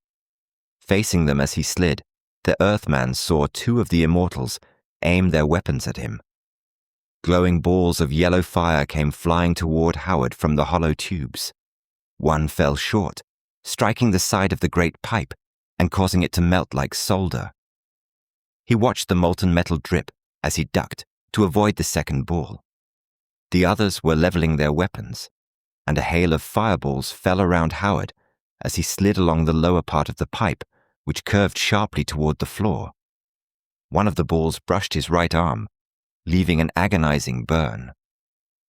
Facing them as he slid, the Earthman saw 2 of the Immortals aim their weapons at him. Glowing balls of yellow fire came flying toward Howard from the hollow tubes. One fell short, striking the side of the great pipe and causing it to melt like solder. He watched the molten metal drip as he ducked to avoid the second ball. The others were leveling their weapons, and a hail of fireballs fell around Howard as he slid along the lower part of the pipe, which curved sharply toward the floor. One of the balls brushed his right arm, leaving an agonizing burn.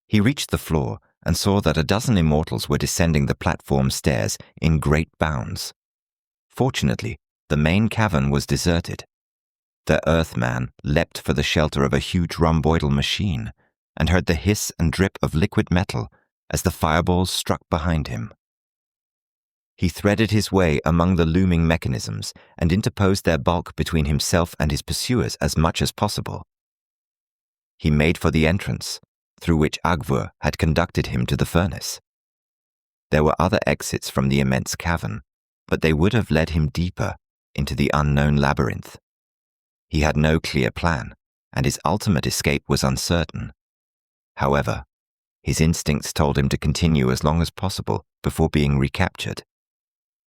He reached the floor and saw that a dozen Immortals were descending the platform stairs in great bounds. Fortunately, the main cavern was deserted. The Earthman leapt for the shelter of a huge rhomboidal machine and heard the hiss and drip of liquid metal as the fireballs struck behind him. He threaded his way among the looming mechanisms and interposed their bulk between himself and his pursuers as much as possible. He made for the entrance, through which Agvur had conducted him to the furnace. There were other exits from the immense cavern, but they would have led him deeper into the unknown labyrinth. He had no clear plan, and his ultimate escape was uncertain. However, his instincts told him to continue as long as possible before being recaptured.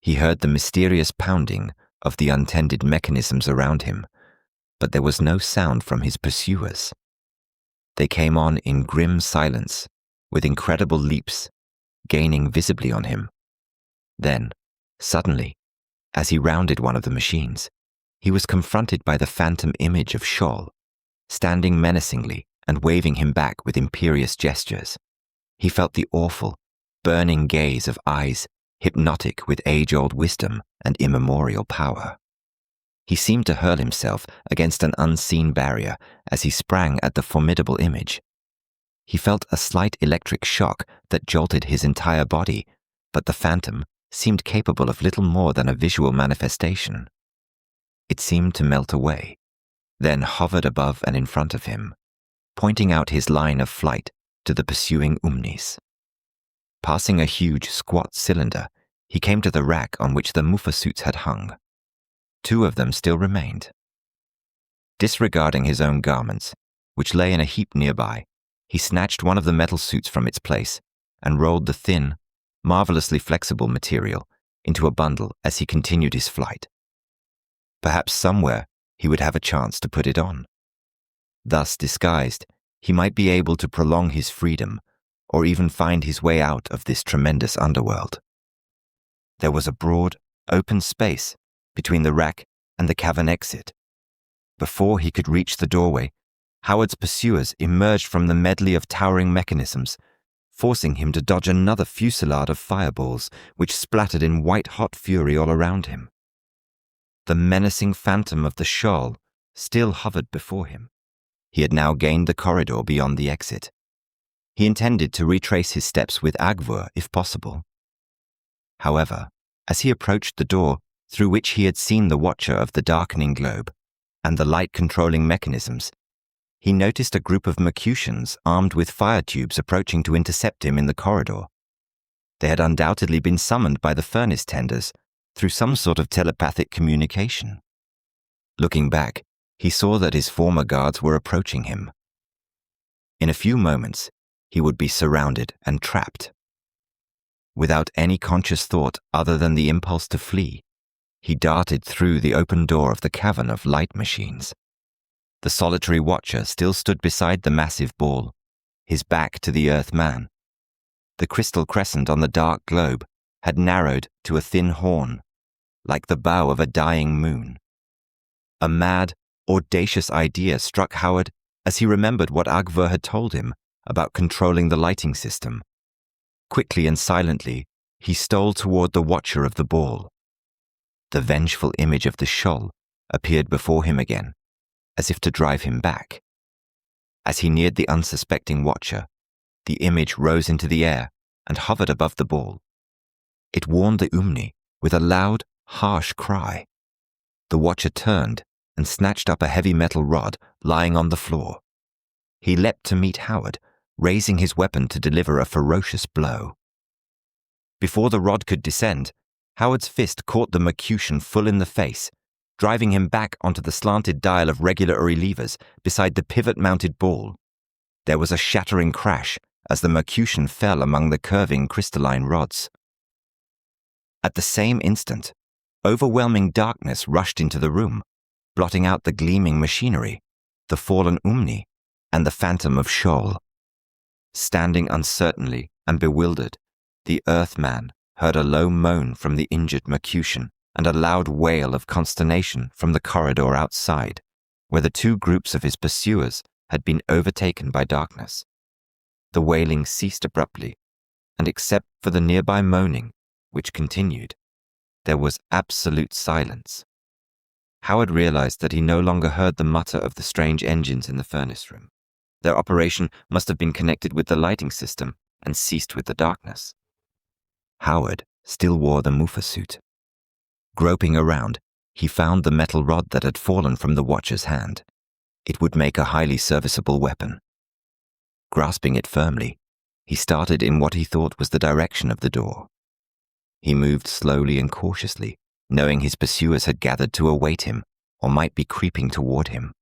He heard the mysterious pounding of the untended mechanisms around him, but there was no sound from his pursuers. They came on in grim silence, with incredible leaps, gaining visibly on him. Then, suddenly, as he rounded one of the machines, he was confronted by the phantom image of Scholl, standing menacingly and waving him back with imperious gestures. He felt the awful, burning gaze of eyes hypnotic with age-old wisdom and immemorial power. He seemed to hurl himself against an unseen barrier as he sprang at the formidable image. He felt a slight electric shock that jolted his entire body, but the phantom seemed capable of little more than a visual manifestation. It seemed to melt away, then hovered above and in front of him, pointing out his line of flight to the pursuing Umnis. Passing a huge, squat cylinder, he came to the rack on which the Muffa suits had hung. 2 of them still remained. Disregarding his own garments, which lay in a heap nearby, he snatched one of the metal suits from its place and rolled the thin, marvelously flexible material into a bundle as he continued his flight. Perhaps somewhere he would have a chance to put it on. Thus disguised, he might be able to prolong his freedom or even find his way out of this tremendous underworld. There was a broad, open space between the rack and the cavern exit. Before he could reach the doorway, Howard's pursuers emerged from the medley of towering mechanisms, forcing him to dodge another fusillade of fireballs which splattered in white-hot fury all around him. The menacing phantom of the Scholl still hovered before him. He had now gained the corridor beyond the exit. He intended to retrace his steps with Agvur if possible. However, as he approached the door through which he had seen the watcher of the darkening globe and the light-controlling mechanisms, he noticed a group of Mercutians armed with fire tubes approaching to intercept him in the corridor. They had undoubtedly been summoned by the furnace tenders through some sort of telepathic communication. Looking back, he saw that his former guards were approaching him. In a few moments, he would be surrounded and trapped. Without any conscious thought other than the impulse to flee, he darted through the open door of the cavern of light machines. The solitary watcher still stood beside the massive ball, his back to the Earthman. The crystal crescent on the dark globe had narrowed to a thin horn, like the bow of a dying moon. A mad, audacious idea struck Howard as he remembered what Agvur had told him about controlling the lighting system. Quickly and silently, he stole toward the watcher of the ball. The vengeful image of the shoal appeared before him again, as if to drive him back. As he neared the unsuspecting watcher, the image rose into the air and hovered above the ball. It warned the Umni with a loud, harsh cry. The watcher turned and snatched up a heavy metal rod lying on the floor. He leapt to meet Howard, raising his weapon to deliver a ferocious blow. Before the rod could descend, Howard's fist caught the Mercutian full in the face, driving him back onto the slanted dial of regulatory levers beside the pivot-mounted ball. There was a shattering crash as the Mercutian fell among the curving crystalline rods. At the same instant, overwhelming darkness rushed into the room, blotting out the gleaming machinery, the fallen Umni, and the phantom of Sheol. Standing uncertainly and bewildered, the Earthman heard a low moan from the injured Mercutian and a loud wail of consternation from the corridor outside, where the two groups of his pursuers had been overtaken by darkness. The wailing ceased abruptly, and except for the nearby moaning, which continued, there was absolute silence. Howard realized that he no longer heard the mutter of the strange engines in the furnace room. Their operation must have been connected with the lighting system and ceased with the darkness. Howard still wore the Mufa suit. Groping around, he found the metal rod that had fallen from the watcher's hand. It would make a highly serviceable weapon. Grasping it firmly, he started in what he thought was the direction of the door. He moved slowly and cautiously, knowing his pursuers had gathered to await him or might be creeping toward him.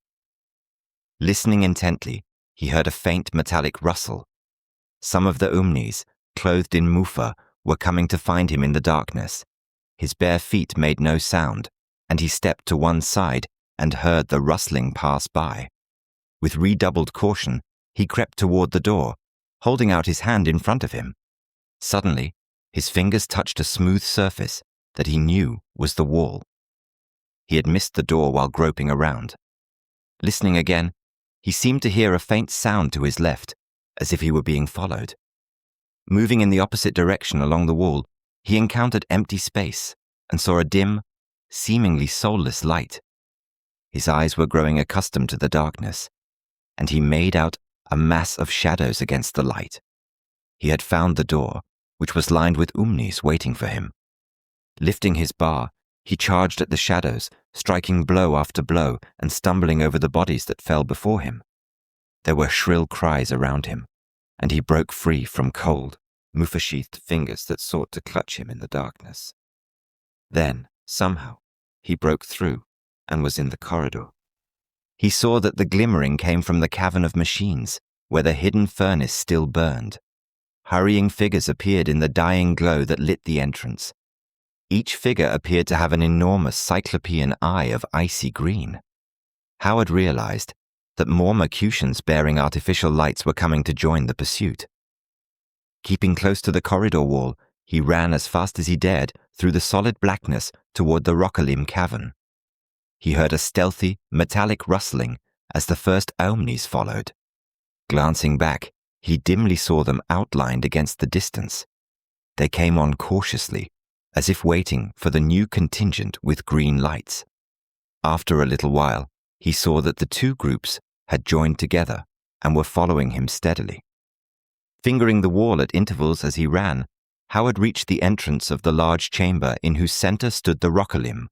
Listening intently, he heard a faint metallic rustle. Some of the Umnis, clothed in Mufa, were coming to find him in the darkness. His bare feet made no sound, and he stepped to one side and heard the rustling pass by. With redoubled caution, he crept toward the door, holding out his hand in front of him. Suddenly, his fingers touched a smooth surface that he knew was the wall. He had missed the door while groping around. Listening again, he seemed to hear a faint sound to his left, as if he were being followed. Moving in the opposite direction along the wall, he encountered empty space and saw a dim, seemingly soulless light. His eyes were growing accustomed to the darkness, and he made out a mass of shadows against the light. He had found the door, which was lined with Umnis waiting for him. Lifting his bar, he charged at the shadows, striking blow after blow and stumbling over the bodies that fell before him. There were shrill cries around him, and he broke free from cold, Mufa-sheathed fingers that sought to clutch him in the darkness. Then, somehow, he broke through and was in the corridor. He saw that the glimmering came from the cavern of machines, where the hidden furnace still burned. Hurrying figures appeared in the dying glow that lit the entrance. Each figure appeared to have an enormous cyclopean eye of icy green. Howard realized that more Mercutians bearing artificial lights were coming to join the pursuit. Keeping close to the corridor wall, he ran as fast as he dared through the solid blackness toward the Rokalim cavern. He heard a stealthy, metallic rustling as the first Omnis followed. Glancing back, he dimly saw them outlined against the distance. They came on cautiously, as if waiting for the new contingent with green lights. After a little while, he saw that the two groups had joined together and were following him steadily. Fingering the wall at intervals as he ran, Howard reached the entrance of the large chamber in whose center stood the Rokalim.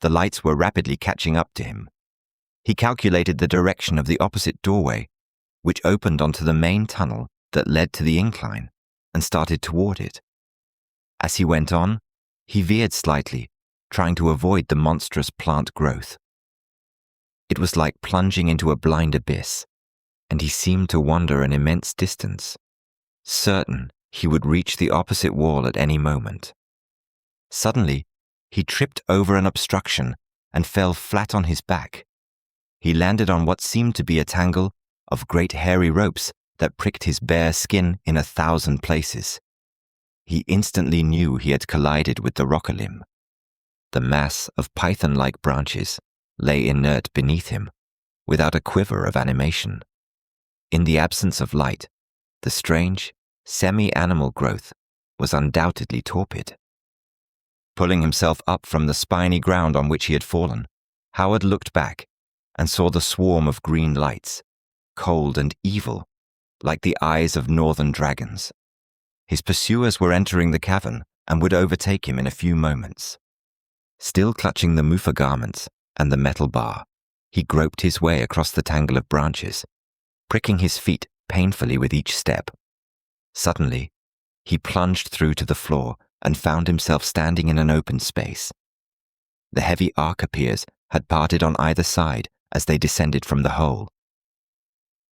The lights were rapidly catching up to him. He calculated the direction of the opposite doorway, which opened onto the main tunnel that led to the incline, and started toward it. As he went on, he veered slightly, trying to avoid the monstrous plant growth. It was like plunging into a blind abyss, and he seemed to wander an immense distance, certain he would reach the opposite wall at any moment. Suddenly, he tripped over an obstruction and fell flat on his back. He landed on what seemed to be a tangle of great hairy ropes that pricked his bare skin in 1,000 places. He instantly knew he had collided with the Rokalim. The mass of python-like branches lay inert beneath him, without a quiver of animation. In the absence of light, the strange, semi-animal growth was undoubtedly torpid. Pulling himself up from the spiny ground on which he had fallen, Howard looked back and saw the swarm of green lights, cold and evil, like the eyes of northern dragons. His pursuers were entering the cavern and would overtake him in a few moments. Still clutching the mufa garments and the metal bar, he groped his way across the tangle of branches, pricking his feet painfully with each step. Suddenly, he plunged through to the floor and found himself standing in an open space. The heavy archipiers had parted on either side as they descended from the hole.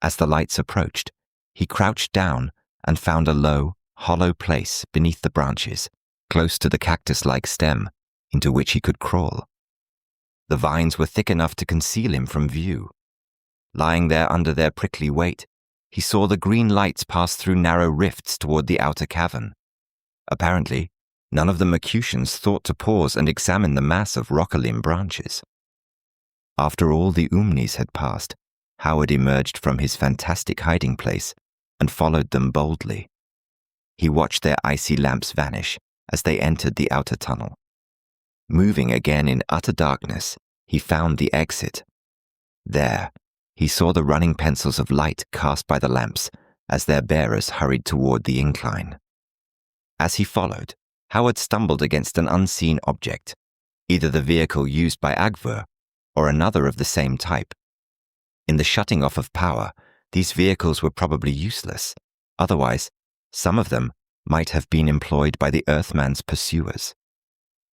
As the lights approached, he crouched down and found a low, hollow place beneath the branches, close to the cactus-like stem, into which he could crawl. The vines were thick enough to conceal him from view. Lying there under their prickly weight, he saw the green lights pass through narrow rifts toward the outer cavern. Apparently, none of the Mercutians thought to pause and examine the mass of rock-a-limb branches. After all the Umnis had passed, Howard emerged from his fantastic hiding place and followed them boldly. He watched their icy lamps vanish as they entered the outer tunnel. Moving again in utter darkness, he found the exit. There, he saw the running pencils of light cast by the lamps as their bearers hurried toward the incline. As he followed, Howard stumbled against an unseen object, either the vehicle used by Agvur or another of the same type. In the shutting off of power, these vehicles were probably useless. Otherwise, some of them might have been employed by the Earthman's pursuers.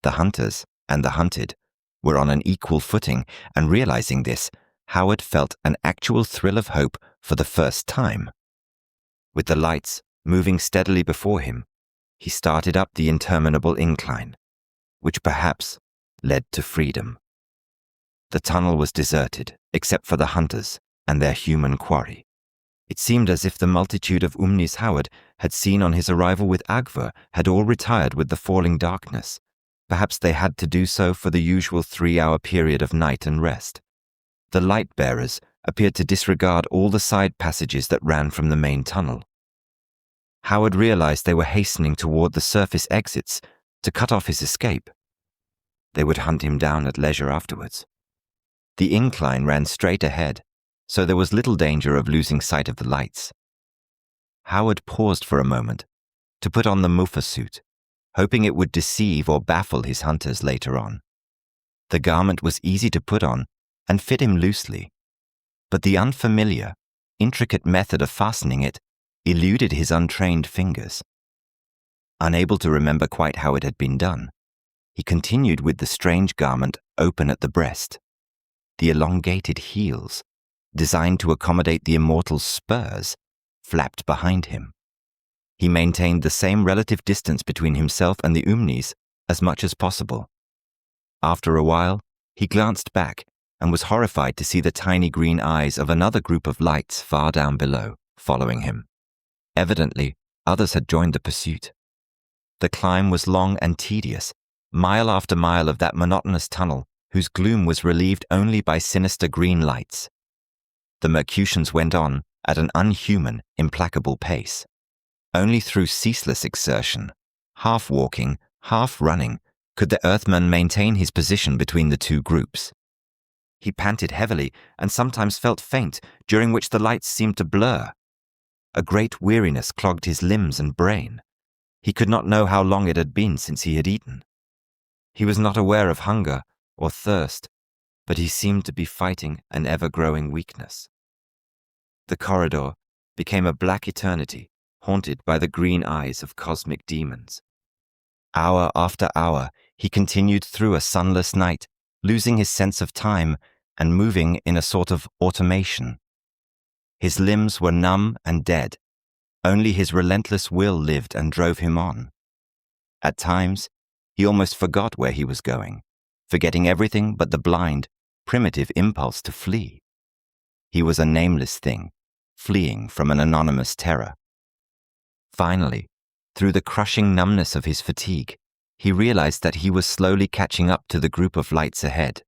The hunters and the hunted were on an equal footing, and realizing this, Howard felt an actual thrill of hope for the first time. With the lights moving steadily before him, he started up the interminable incline, which perhaps led to freedom. The tunnel was deserted, except for the hunters and their human quarry. It seemed as if the multitude of Umnis Howard had seen on his arrival with Agvur had all retired with the falling darkness. Perhaps they had to do so for the usual 3-hour period of night and rest. The light-bearers appeared to disregard all the side passages that ran from the main tunnel. Howard realized they were hastening toward the surface exits to cut off his escape. They would hunt him down at leisure afterwards. The incline ran straight ahead, so there was little danger of losing sight of the lights. Howard paused for a moment to put on the mufa suit, hoping it would deceive or baffle his hunters later on. The garment was easy to put on and fit him loosely, but the unfamiliar, intricate method of fastening it eluded his untrained fingers. Unable to remember quite how it had been done, he continued with the strange garment open at the breast. The elongated heels, designed to accommodate the immortal's spurs, flapped behind him. He maintained the same relative distance between himself and the Umnis as much as possible. After a while, he glanced back and was horrified to see the tiny green eyes of another group of lights far down below, following him. Evidently, others had joined the pursuit. The climb was long and tedious, mile after mile of that monotonous tunnel whose gloom was relieved only by sinister green lights. The Mercutians went on at an unhuman, implacable pace. Only through ceaseless exertion, half walking, half running, could the Earthman maintain his position between the two groups. He panted heavily and sometimes felt faint, during which the lights seemed to blur. A great weariness clogged his limbs and brain. He could not know how long it had been since he had eaten. He was not aware of hunger or thirst, but he seemed to be fighting an ever-growing weakness. The corridor became a black eternity, haunted by the green eyes of cosmic demons. Hour after hour, he continued through a sunless night, losing his sense of time and moving in a sort of automation. His limbs were numb and dead. Only his relentless will lived and drove him on. At times, he almost forgot where he was going, forgetting everything but the blind, primitive impulse to flee. He was a nameless thing, fleeing from an anonymous terror. Finally, through the crushing numbness of his fatigue, he realized that he was slowly catching up to the group of lights ahead.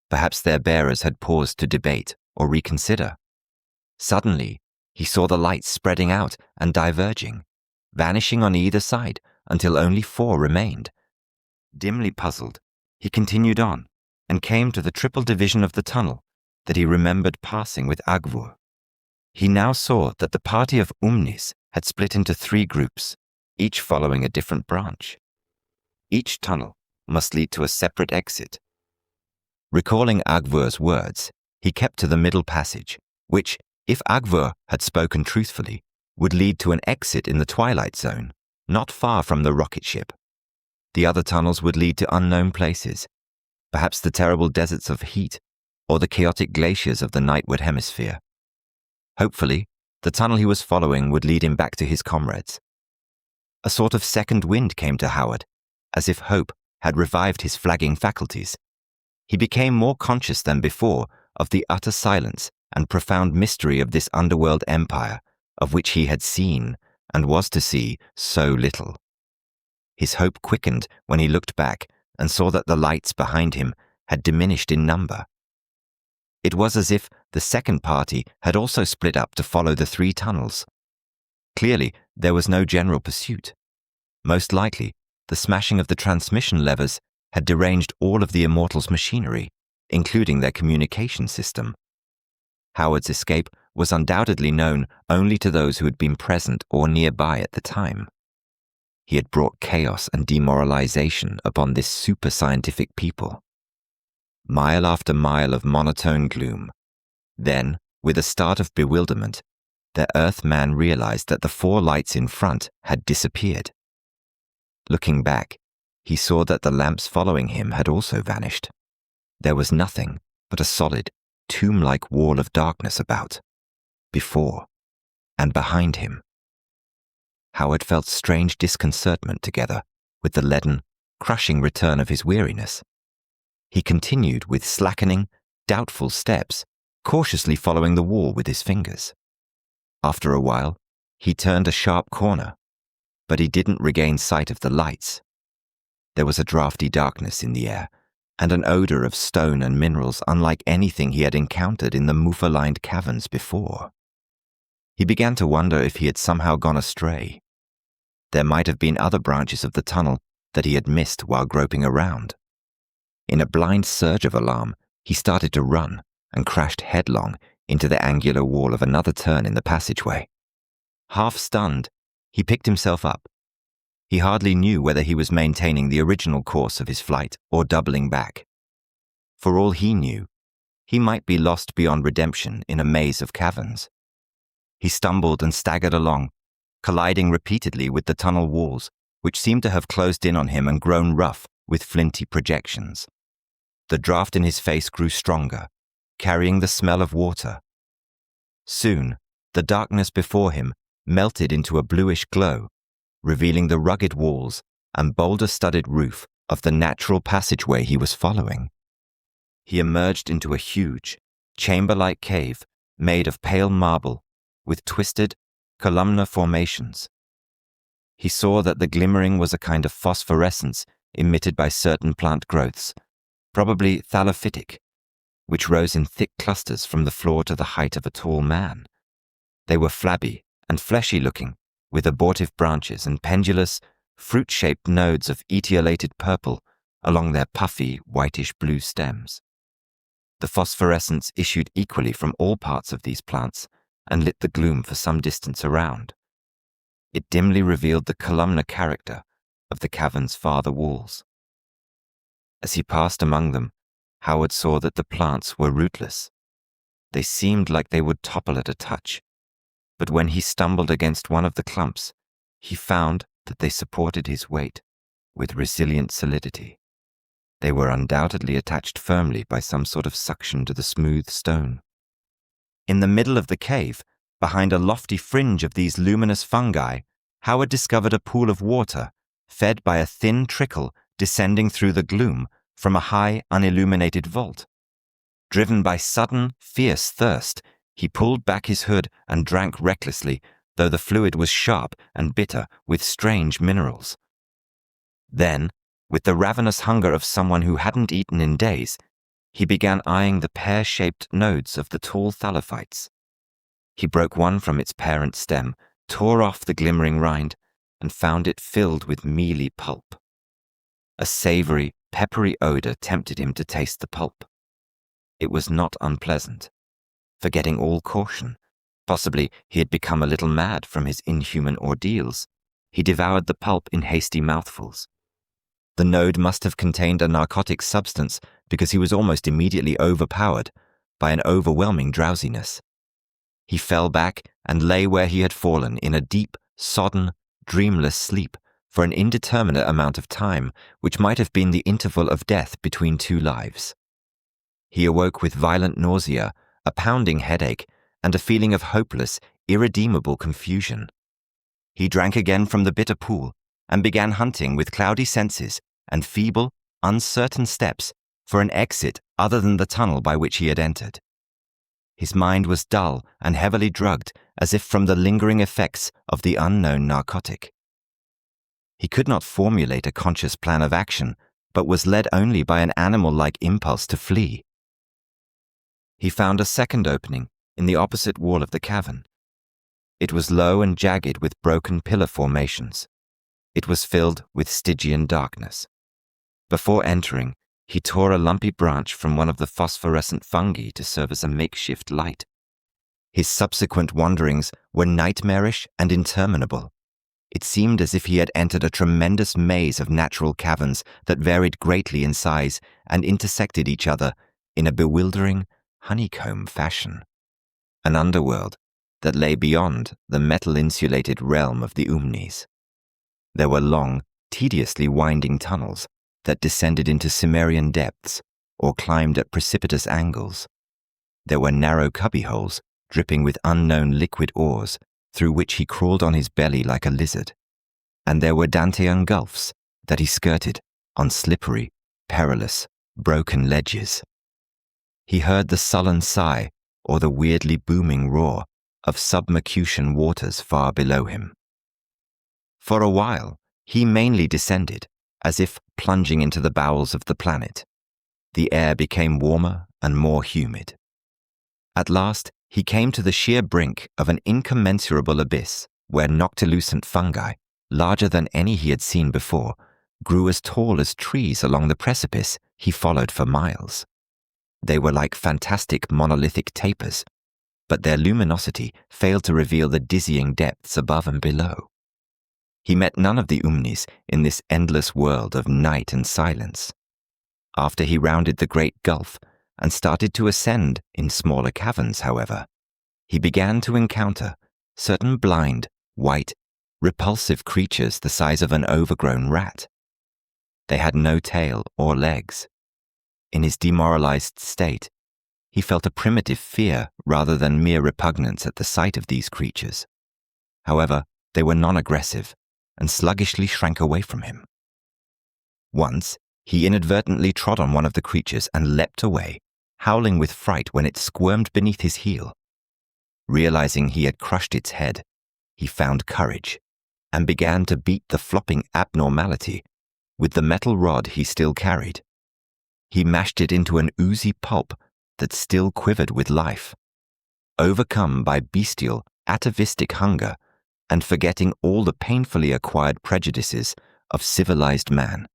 Perhaps their bearers had paused to debate or reconsider. Suddenly, He saw the lights spreading out and diverging, vanishing on either side until only 4 remained. Dimly puzzled, he continued on and came to the triple division of the tunnel that he remembered passing with Agvur. He now saw that the party of Umnis had split into 3 groups, each following a different branch. Each tunnel must lead to a separate exit. Recalling Agvur's words, he kept to the middle passage, which, if Agvur had spoken truthfully, would lead to an exit in the Twilight Zone, not far from the rocket ship. The other tunnels would lead to unknown places, perhaps the terrible deserts of heat or the chaotic glaciers of the Nightward Hemisphere. Hopefully, the tunnel he was following would lead him back to his comrades. A sort of second wind came to Howard, as if hope had revived his flagging faculties. He became more conscious than before of the utter silence and profound mystery of this underworld empire, of which he had seen, and was to see, so little. His hope quickened when he looked back and saw that the lights behind him had diminished in number. It was as if the second party had also split up to follow the 3 tunnels. Clearly, there was no general pursuit. Most likely, the smashing of the transmission levers had deranged all of the Immortals' machinery, including their communication system. Howard's escape was undoubtedly known only to those who had been present or nearby at the time. He had brought chaos and demoralization upon this super-scientific people. Mile after mile of monotone gloom. Then, with a start of bewilderment, the Earthman realized that the 4 lights in front had disappeared. Looking back, he saw that the lamps following him had also vanished. There was nothing but a solid, tomb-like wall of darkness about, before and behind him. Howard felt strange disconcertment together with the leaden, crushing return of his weariness. He continued with slackening, doubtful steps, cautiously following the wall with his fingers. After a while, he turned a sharp corner, but he didn't regain sight of the lights. There was a drafty darkness in the air, and an odor of stone and minerals unlike anything he had encountered in the Mufa-lined caverns before. He began to wonder if he had somehow gone astray. There might have been other branches of the tunnel that he had missed while groping around. In a blind surge of alarm, he started to run and crashed headlong into the angular wall of another turn in the passageway. Half stunned, he picked himself up. He hardly knew whether he was maintaining the original course of his flight or doubling back. For all he knew, he might be lost beyond redemption in a maze of caverns. He stumbled and staggered along, colliding repeatedly with the tunnel walls, which seemed to have closed in on him and grown rough with flinty projections. The draft in his face grew stronger, carrying the smell of water. Soon, the darkness before him melted into a bluish glow, revealing the rugged walls and boulder-studded roof of the natural passageway he was following. He emerged into a huge, chamber-like cave made of pale marble with twisted, columnar formations. He saw that the glimmering was a kind of phosphorescence emitted by certain plant growths, probably thallophytic, which rose in thick clusters from the floor to the height of a tall man. They were flabby and fleshy-looking, with abortive branches and pendulous, fruit-shaped nodes of etiolated purple along their puffy, whitish-blue stems. The phosphorescence issued equally from all parts of these plants and lit the gloom for some distance around. It dimly revealed the columnar character of the cavern's farther walls. As he passed among them, Howard saw that the plants were rootless. They seemed like they would topple at a touch, but when he stumbled against one of the clumps, he found that they supported his weight with resilient solidity. They were undoubtedly attached firmly by some sort of suction to the smooth stone. In the middle of the cave, behind a lofty fringe of these luminous fungi, Howard discovered a pool of water, fed by a thin trickle descending through the gloom from a high, unilluminated vault. Driven by sudden, fierce thirst, he pulled back his hood and drank recklessly, though the fluid was sharp and bitter with strange minerals. Then, with the ravenous hunger of someone who hadn't eaten in days, he began eyeing the pear-shaped nodes of the tall thallophytes. He broke one from its parent stem, tore off the glimmering rind, and found it filled with mealy pulp. A savory, peppery odor tempted him to taste the pulp. It was not unpleasant. Forgetting all caution, possibly he had become a little mad from his inhuman ordeals, he devoured the pulp in hasty mouthfuls. The node must have contained a narcotic substance because he was almost immediately overpowered by an overwhelming drowsiness. He fell back and lay where he had fallen in a deep, sodden, dreamless sleep for an indeterminate amount of time, which might have been the interval of death between two lives. He awoke with violent nausea, a pounding headache, and a feeling of hopeless, irredeemable confusion. He drank again from the bitter pool and began hunting with cloudy senses and feeble, uncertain steps for an exit other than the tunnel by which he had entered. His mind was dull and heavily drugged as if from the lingering effects of the unknown narcotic. He could not formulate a conscious plan of action, but was led only by an animal-like impulse to flee. He found a second opening in the opposite wall of the cavern. It was low and jagged with broken pillar formations. It was filled with Stygian darkness. Before entering, he tore a lumpy branch from one of the phosphorescent fungi to serve as a makeshift light. His subsequent wanderings were nightmarish and interminable. It seemed as if he had entered a tremendous maze of natural caverns that varied greatly in size and intersected each other in a bewildering, honeycomb fashion. An underworld that lay beyond the metal-insulated realm of the Umnis. There were long, tediously winding tunnels that descended into Cimmerian depths or climbed at precipitous angles. There were narrow cubbyholes dripping with unknown liquid ores through which he crawled on his belly like a lizard. And there were Dantean gulfs that he skirted on slippery, perilous, broken ledges. He heard the sullen sigh or the weirdly booming roar of submercution waters far below him. For a while, he mainly descended, as if plunging into the bowels of the planet. The air became warmer and more humid. At last, he came to the sheer brink of an incommensurable abyss where noctilucent fungi, larger than any he had seen before, grew as tall as trees along the precipice he followed for miles. They were like fantastic monolithic tapers, but their luminosity failed to reveal the dizzying depths above and below. He met none of the Umnis in this endless world of night and silence. After he rounded the great gulf and started to ascend in smaller caverns, however, he began to encounter certain blind, white, repulsive creatures the size of an overgrown rat. They had no tail or legs. In his demoralized state, he felt a primitive fear rather than mere repugnance at the sight of these creatures. However, they were non-aggressive and sluggishly shrank away from him. Once, he inadvertently trod on one of the creatures and leapt away, howling with fright when it squirmed beneath his heel. Realizing he had crushed its head, he found courage and began to beat the flopping abnormality with the metal rod he still carried. He mashed it into an oozy pulp that still quivered with life. Overcome by bestial, atavistic hunger and forgetting all the painfully acquired prejudices of civilized man,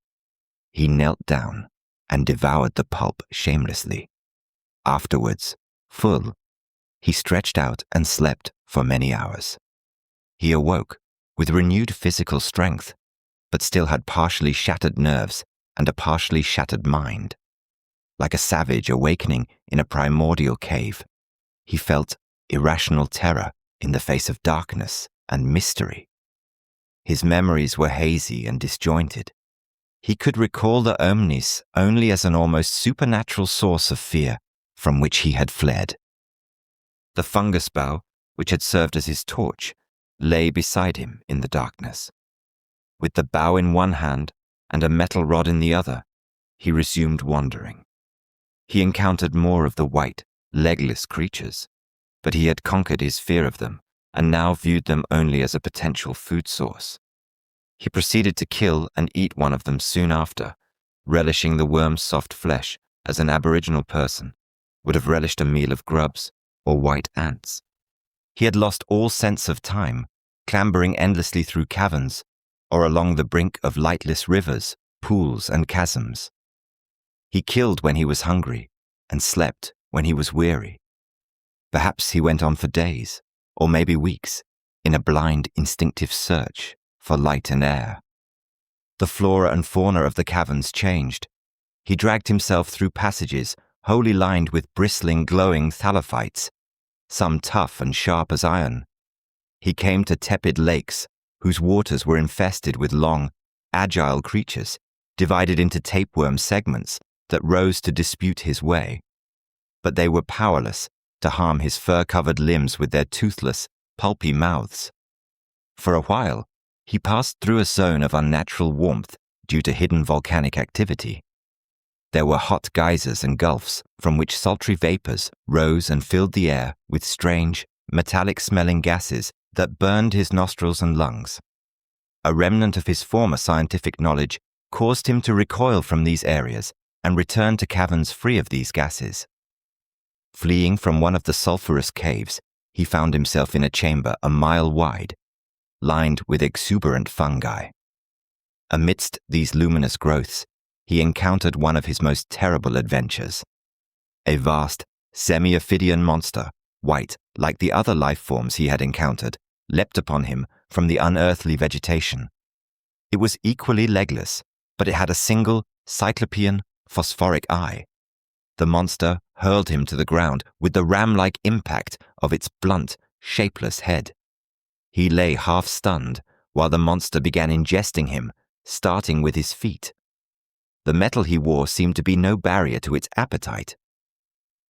he knelt down and devoured the pulp shamelessly. Afterwards, full, he stretched out and slept for many hours. He awoke with renewed physical strength, but still had partially shattered nerves and a partially shattered mind. Like a savage awakening in a primordial cave, he felt irrational terror in the face of darkness and mystery. His memories were hazy and disjointed. He could recall the Omnis only as an almost supernatural source of fear from which he had fled. The fungus bough, which had served as his torch, lay beside him in the darkness. With the bough in one hand and a metal rod in the other, he resumed wandering. He encountered more of the white, legless creatures, but he had conquered his fear of them and now viewed them only as a potential food source. He proceeded to kill and eat one of them soon after, relishing the worm's soft flesh as an aboriginal person would have relished a meal of grubs or white ants. He had lost all sense of time, clambering endlessly through caverns or along the brink of lightless rivers, pools, and chasms. He killed when he was hungry and slept when he was weary. Perhaps he went on for days, or maybe weeks, in a blind, instinctive search for light and air. The flora and fauna of the caverns changed. He dragged himself through passages wholly lined with bristling, glowing thallophytes, some tough and sharp as iron. He came to tepid lakes whose waters were infested with long, agile creatures, divided into tapeworm segments that rose to dispute his way. But they were powerless to harm his fur-covered limbs with their toothless, pulpy mouths. For a while, he passed through a zone of unnatural warmth due to hidden volcanic activity. There were hot geysers and gulfs from which sultry vapors rose and filled the air with strange, metallic-smelling gases that burned his nostrils and lungs. A remnant of his former scientific knowledge caused him to recoil from these areas and return to caverns free of these gases. Fleeing from one of the sulphurous caves, he found himself in a chamber a mile wide, lined with exuberant fungi. Amidst these luminous growths, he encountered one of his most terrible adventures. A vast, semi-ophidian monster, white like the other life forms he had encountered, leapt upon him from the unearthly vegetation. It was equally legless, but it had a single, cyclopean, phosphoric eye. The monster hurled him to the ground with the ram-like impact of its blunt, shapeless head. He lay half-stunned while the monster began ingesting him, starting with his feet. The metal he wore seemed to be no barrier to its appetite.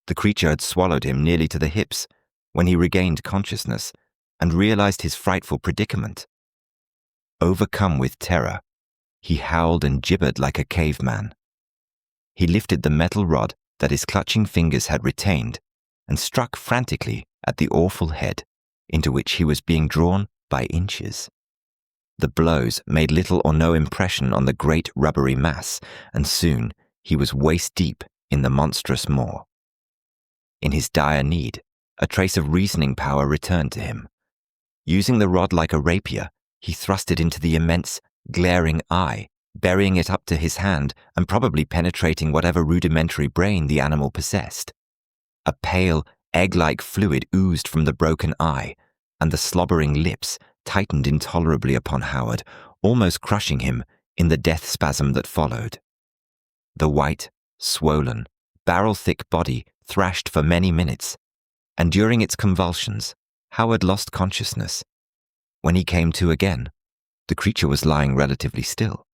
The creature had swallowed him nearly to the hips when he regained consciousness and realized his frightful predicament. Overcome with terror, he howled and gibbered like a caveman. He lifted the metal rod that his clutching fingers had retained and struck frantically at the awful head into which he was being drawn by inches. The blows made little or no impression on the great rubbery mass, and soon he was waist-deep in the monstrous maw. In his dire need, a trace of reasoning power returned to him. Using the rod like a rapier, he thrust it into the immense, glaring eye, burying it up to his hand and probably penetrating whatever rudimentary brain the animal possessed. A pale, egg-like fluid oozed from the broken eye, and the slobbering lips tightened intolerably upon Howard, almost crushing him in the death spasm that followed. The white, swollen, barrel-thick body thrashed for many minutes, and during its convulsions, Howard lost consciousness. When he came to again, the creature was lying relatively still,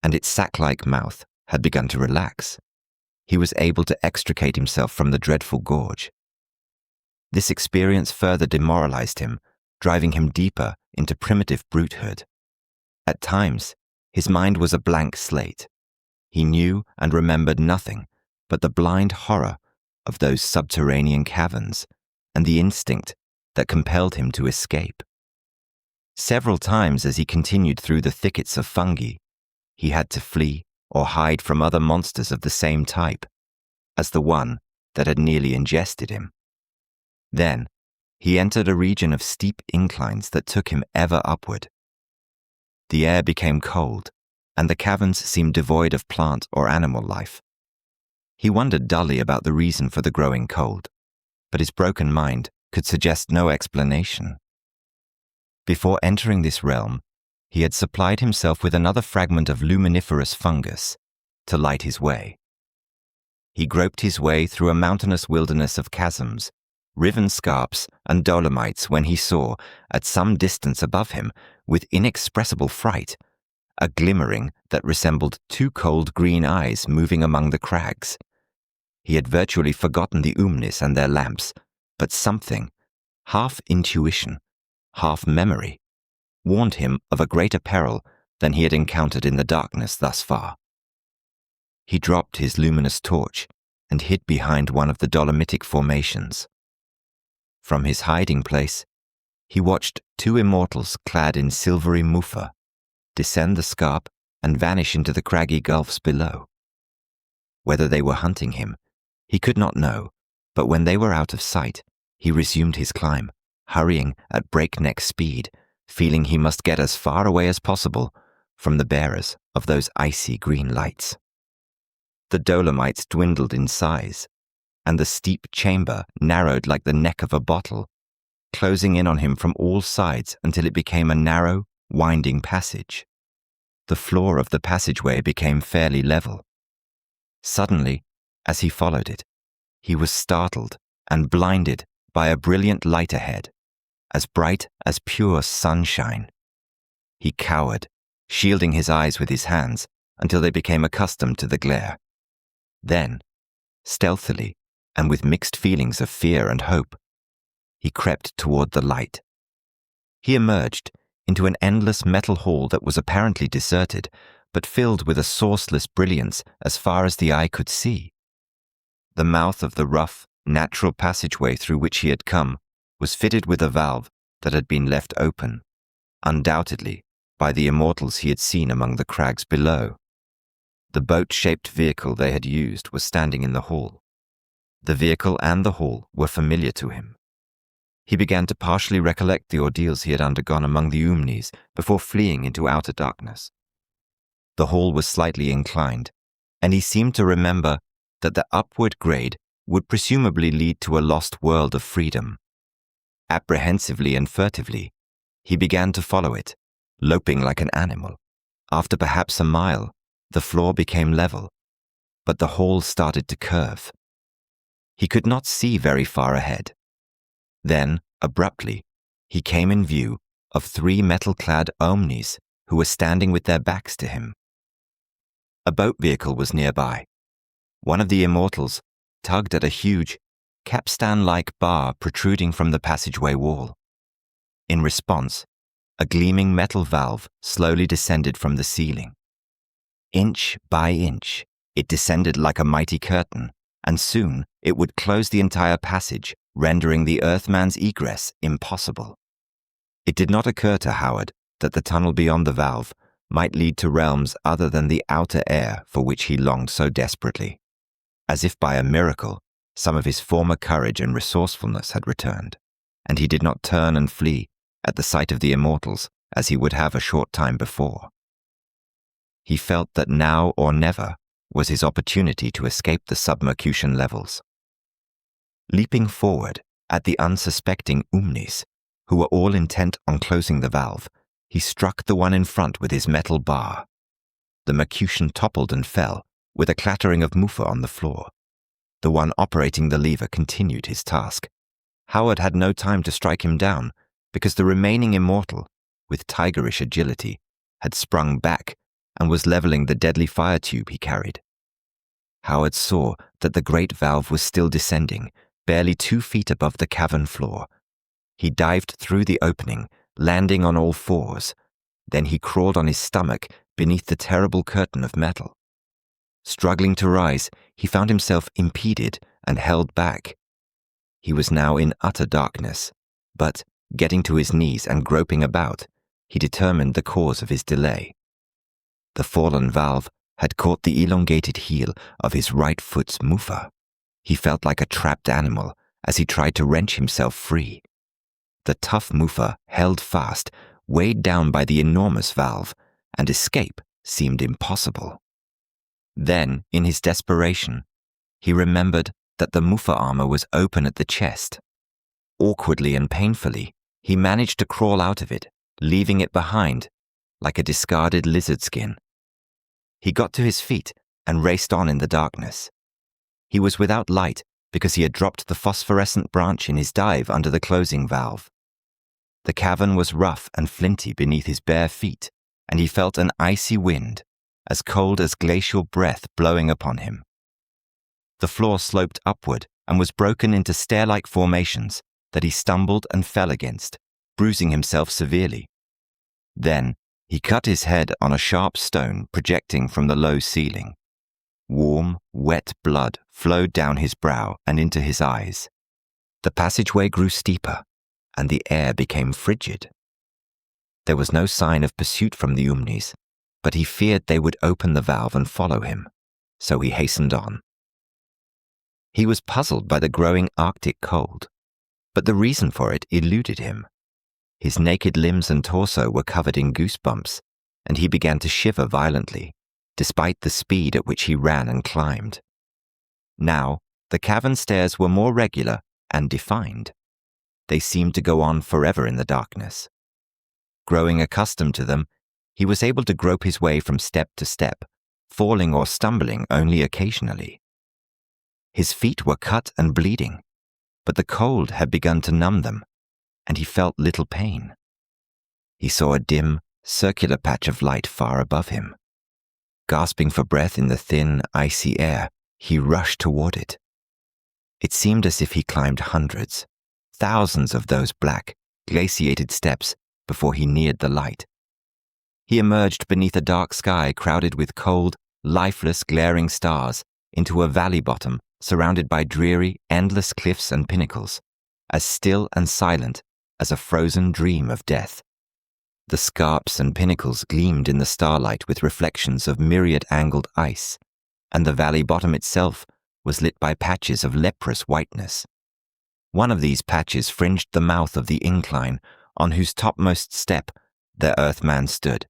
and its sack-like mouth had begun to relax. He was able to extricate himself from the dreadful gorge. This experience further demoralized him, driving him deeper into primitive brutehood. At times, his mind was a blank slate. He knew and remembered nothing but the blind horror of those subterranean caverns and the instinct that compelled him to escape. Several times as he continued through the thickets of fungi, he had to flee or hide from other monsters of the same type as the one that had nearly ingested him. Then, he entered a region of steep inclines that took him ever upward. The air became cold, and the caverns seemed devoid of plant or animal life. He wondered dully about the reason for the growing cold, but his broken mind could suggest no explanation. Before entering this realm, he had supplied himself with another fragment of luminiferous fungus to light his way. He groped his way through a mountainous wilderness of chasms, riven scarps, and dolomites when he saw, at some distance above him, with inexpressible fright, a glimmering that resembled two cold green eyes moving among the crags. He had virtually forgotten the Umnis and their lamps, but something, half intuition, half memory, warned him of a greater peril than he had encountered in the darkness thus far. He dropped his luminous torch and hid behind one of the dolomitic formations. From his hiding place, he watched two immortals clad in silvery muffa descend the scarp and vanish into the craggy gulfs below. Whether they were hunting him, he could not know, but when they were out of sight, he resumed his climb, hurrying at breakneck speed, feeling he must get as far away as possible from the bearers of those icy green lights. The Dolomites dwindled in size, and the steep chamber narrowed like the neck of a bottle, closing in on him from all sides until it became a narrow, winding passage. The floor of the passageway became fairly level. Suddenly, as he followed it, he was startled and blinded by a brilliant light ahead, as bright as pure sunshine. He cowered, shielding his eyes with his hands until they became accustomed to the glare. Then, stealthily and with mixed feelings of fear and hope, he crept toward the light. He emerged into an endless metal hall that was apparently deserted, but filled with a sourceless brilliance as far as the eye could see. The mouth of the rough, natural passageway through which he had come was fitted with a valve that had been left open, undoubtedly by the immortals he had seen among the crags below. The boat-shaped vehicle they had used was standing in the hall. The vehicle and the hall were familiar to him. He began to partially recollect the ordeals he had undergone among the Umnis before fleeing into outer darkness. The hall was slightly inclined, and he seemed to remember that the upward grade would presumably lead to a lost world of freedom. Apprehensively and furtively, he began to follow it, loping like an animal. After perhaps a mile, the floor became level, but the hall started to curve. He could not see very far ahead. Then, abruptly, he came in view of 3 metal-clad omnis who were standing with their backs to him. A boat vehicle was nearby. One of the immortals tugged at a huge, capstan-like bar protruding from the passageway wall. In response, a gleaming metal valve slowly descended from the ceiling. Inch by inch, it descended like a mighty curtain, and soon it would close the entire passage, rendering the Earthman's egress impossible. It did not occur to Howard that the tunnel beyond the valve might lead to realms other than the outer air for which he longed so desperately. As if by a miracle, some of his former courage and resourcefulness had returned, and he did not turn and flee at the sight of the immortals as he would have a short time before. He felt that now or never was his opportunity to escape the submercution levels. Leaping forward at the unsuspecting Umnis, who were all intent on closing the valve, he struck the one in front with his metal bar. The mercutian toppled and fell, with a clattering of muffa on the floor. The one operating the lever continued his task. Howard had no time to strike him down, because the remaining immortal, with tigerish agility, had sprung back and was leveling the deadly fire tube he carried. Howard saw that the great valve was still descending, barely 2 feet above the cavern floor. He dived through the opening, landing on all fours. Then he crawled on his stomach beneath the terrible curtain of metal. Struggling to rise, he found himself impeded and held back. He was now in utter darkness, but, getting to his knees and groping about, he determined the cause of his delay. The fallen valve had caught the elongated heel of his right foot's muffa. He felt like a trapped animal as he tried to wrench himself free. The tough muffa held fast, weighed down by the enormous valve, and escape seemed impossible. Then, in his desperation, he remembered that the muffa armor was open at the chest. Awkwardly and painfully, he managed to crawl out of it, leaving it behind, like a discarded lizard skin. He got to his feet and raced on in the darkness. He was without light because he had dropped the phosphorescent branch in his dive under the closing valve. The cavern was rough and flinty beneath his bare feet, and he felt an icy wind, as cold as glacial breath, blowing upon him. The floor sloped upward and was broken into stair-like formations that he stumbled and fell against, bruising himself severely. Then he cut his head on a sharp stone projecting from the low ceiling. Warm, wet blood flowed down his brow and into his eyes. The passageway grew steeper, and the air became frigid. There was no sign of pursuit from the Umnis, but he feared they would open the valve and follow him, so he hastened on. He was puzzled by the growing Arctic cold. But the reason for it eluded him. His naked limbs and torso were covered in goosebumps, and he began to shiver violently, despite the speed at which he ran and climbed. Now, the cavern stairs were more regular and defined. They seemed to go on forever in the darkness. Growing accustomed to them, he was able to grope his way from step to step, falling or stumbling only occasionally. His feet were cut and bleeding, but the cold had begun to numb them, and he felt little pain. He saw a dim, circular patch of light far above him. Gasping for breath in the thin, icy air, he rushed toward it. It seemed as if he climbed hundreds, thousands of those black, glaciated steps before he neared the light. He emerged beneath a dark sky crowded with cold, lifeless, glaring stars into a valley bottom surrounded by dreary, endless cliffs and pinnacles, as still and silent as a frozen dream of death. The scarps and pinnacles gleamed in the starlight with reflections of myriad angled ice, and the valley bottom itself was lit by patches of leprous whiteness. One of these patches fringed the mouth of the incline on whose topmost step the Earthman stood.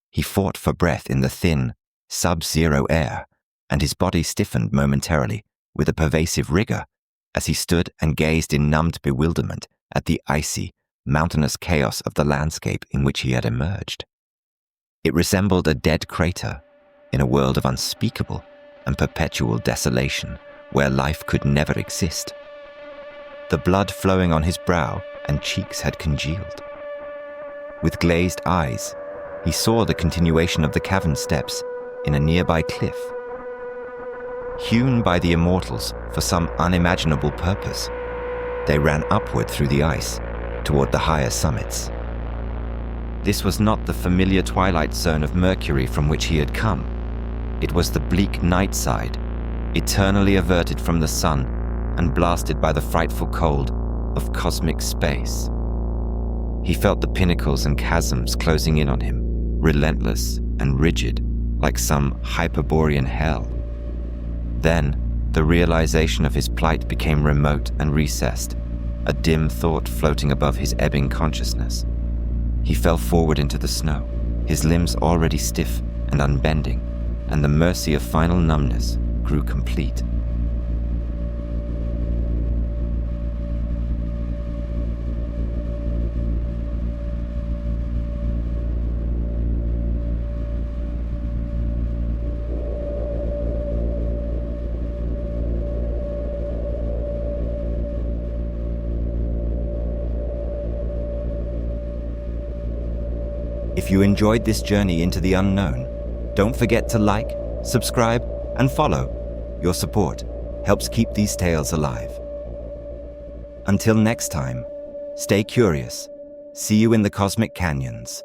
He fought for breath in the thin, sub-zero air, and his body stiffened momentarily with a pervasive rigor as he stood and gazed in numbed bewilderment at the icy, mountainous chaos of the landscape in which he had emerged. It resembled a dead crater in a world of unspeakable and perpetual desolation where life could never exist. The blood flowing on his brow and cheeks had congealed. With glazed eyes, he saw the continuation of the cavern steps in a nearby cliff. Hewn by the Immortals for some unimaginable purpose, they ran upward through the ice toward the higher summits. This was not the familiar twilight zone of Mercury from which he had come. It was the bleak night side, eternally averted from the sun and blasted by the frightful cold of cosmic space. He felt the pinnacles and chasms closing in on him, relentless and rigid, like some Hyperborean hell. Then, the realization of his plight became remote and recessed, a dim thought floating above his ebbing consciousness. He fell forward into the snow, his limbs already stiff and unbending, and the mercy of final numbness grew complete. If you enjoyed this journey into the unknown, don't forget to like, subscribe, and follow. Your support helps keep these tales alive. Until next time, stay curious. See you in the cosmic canyons.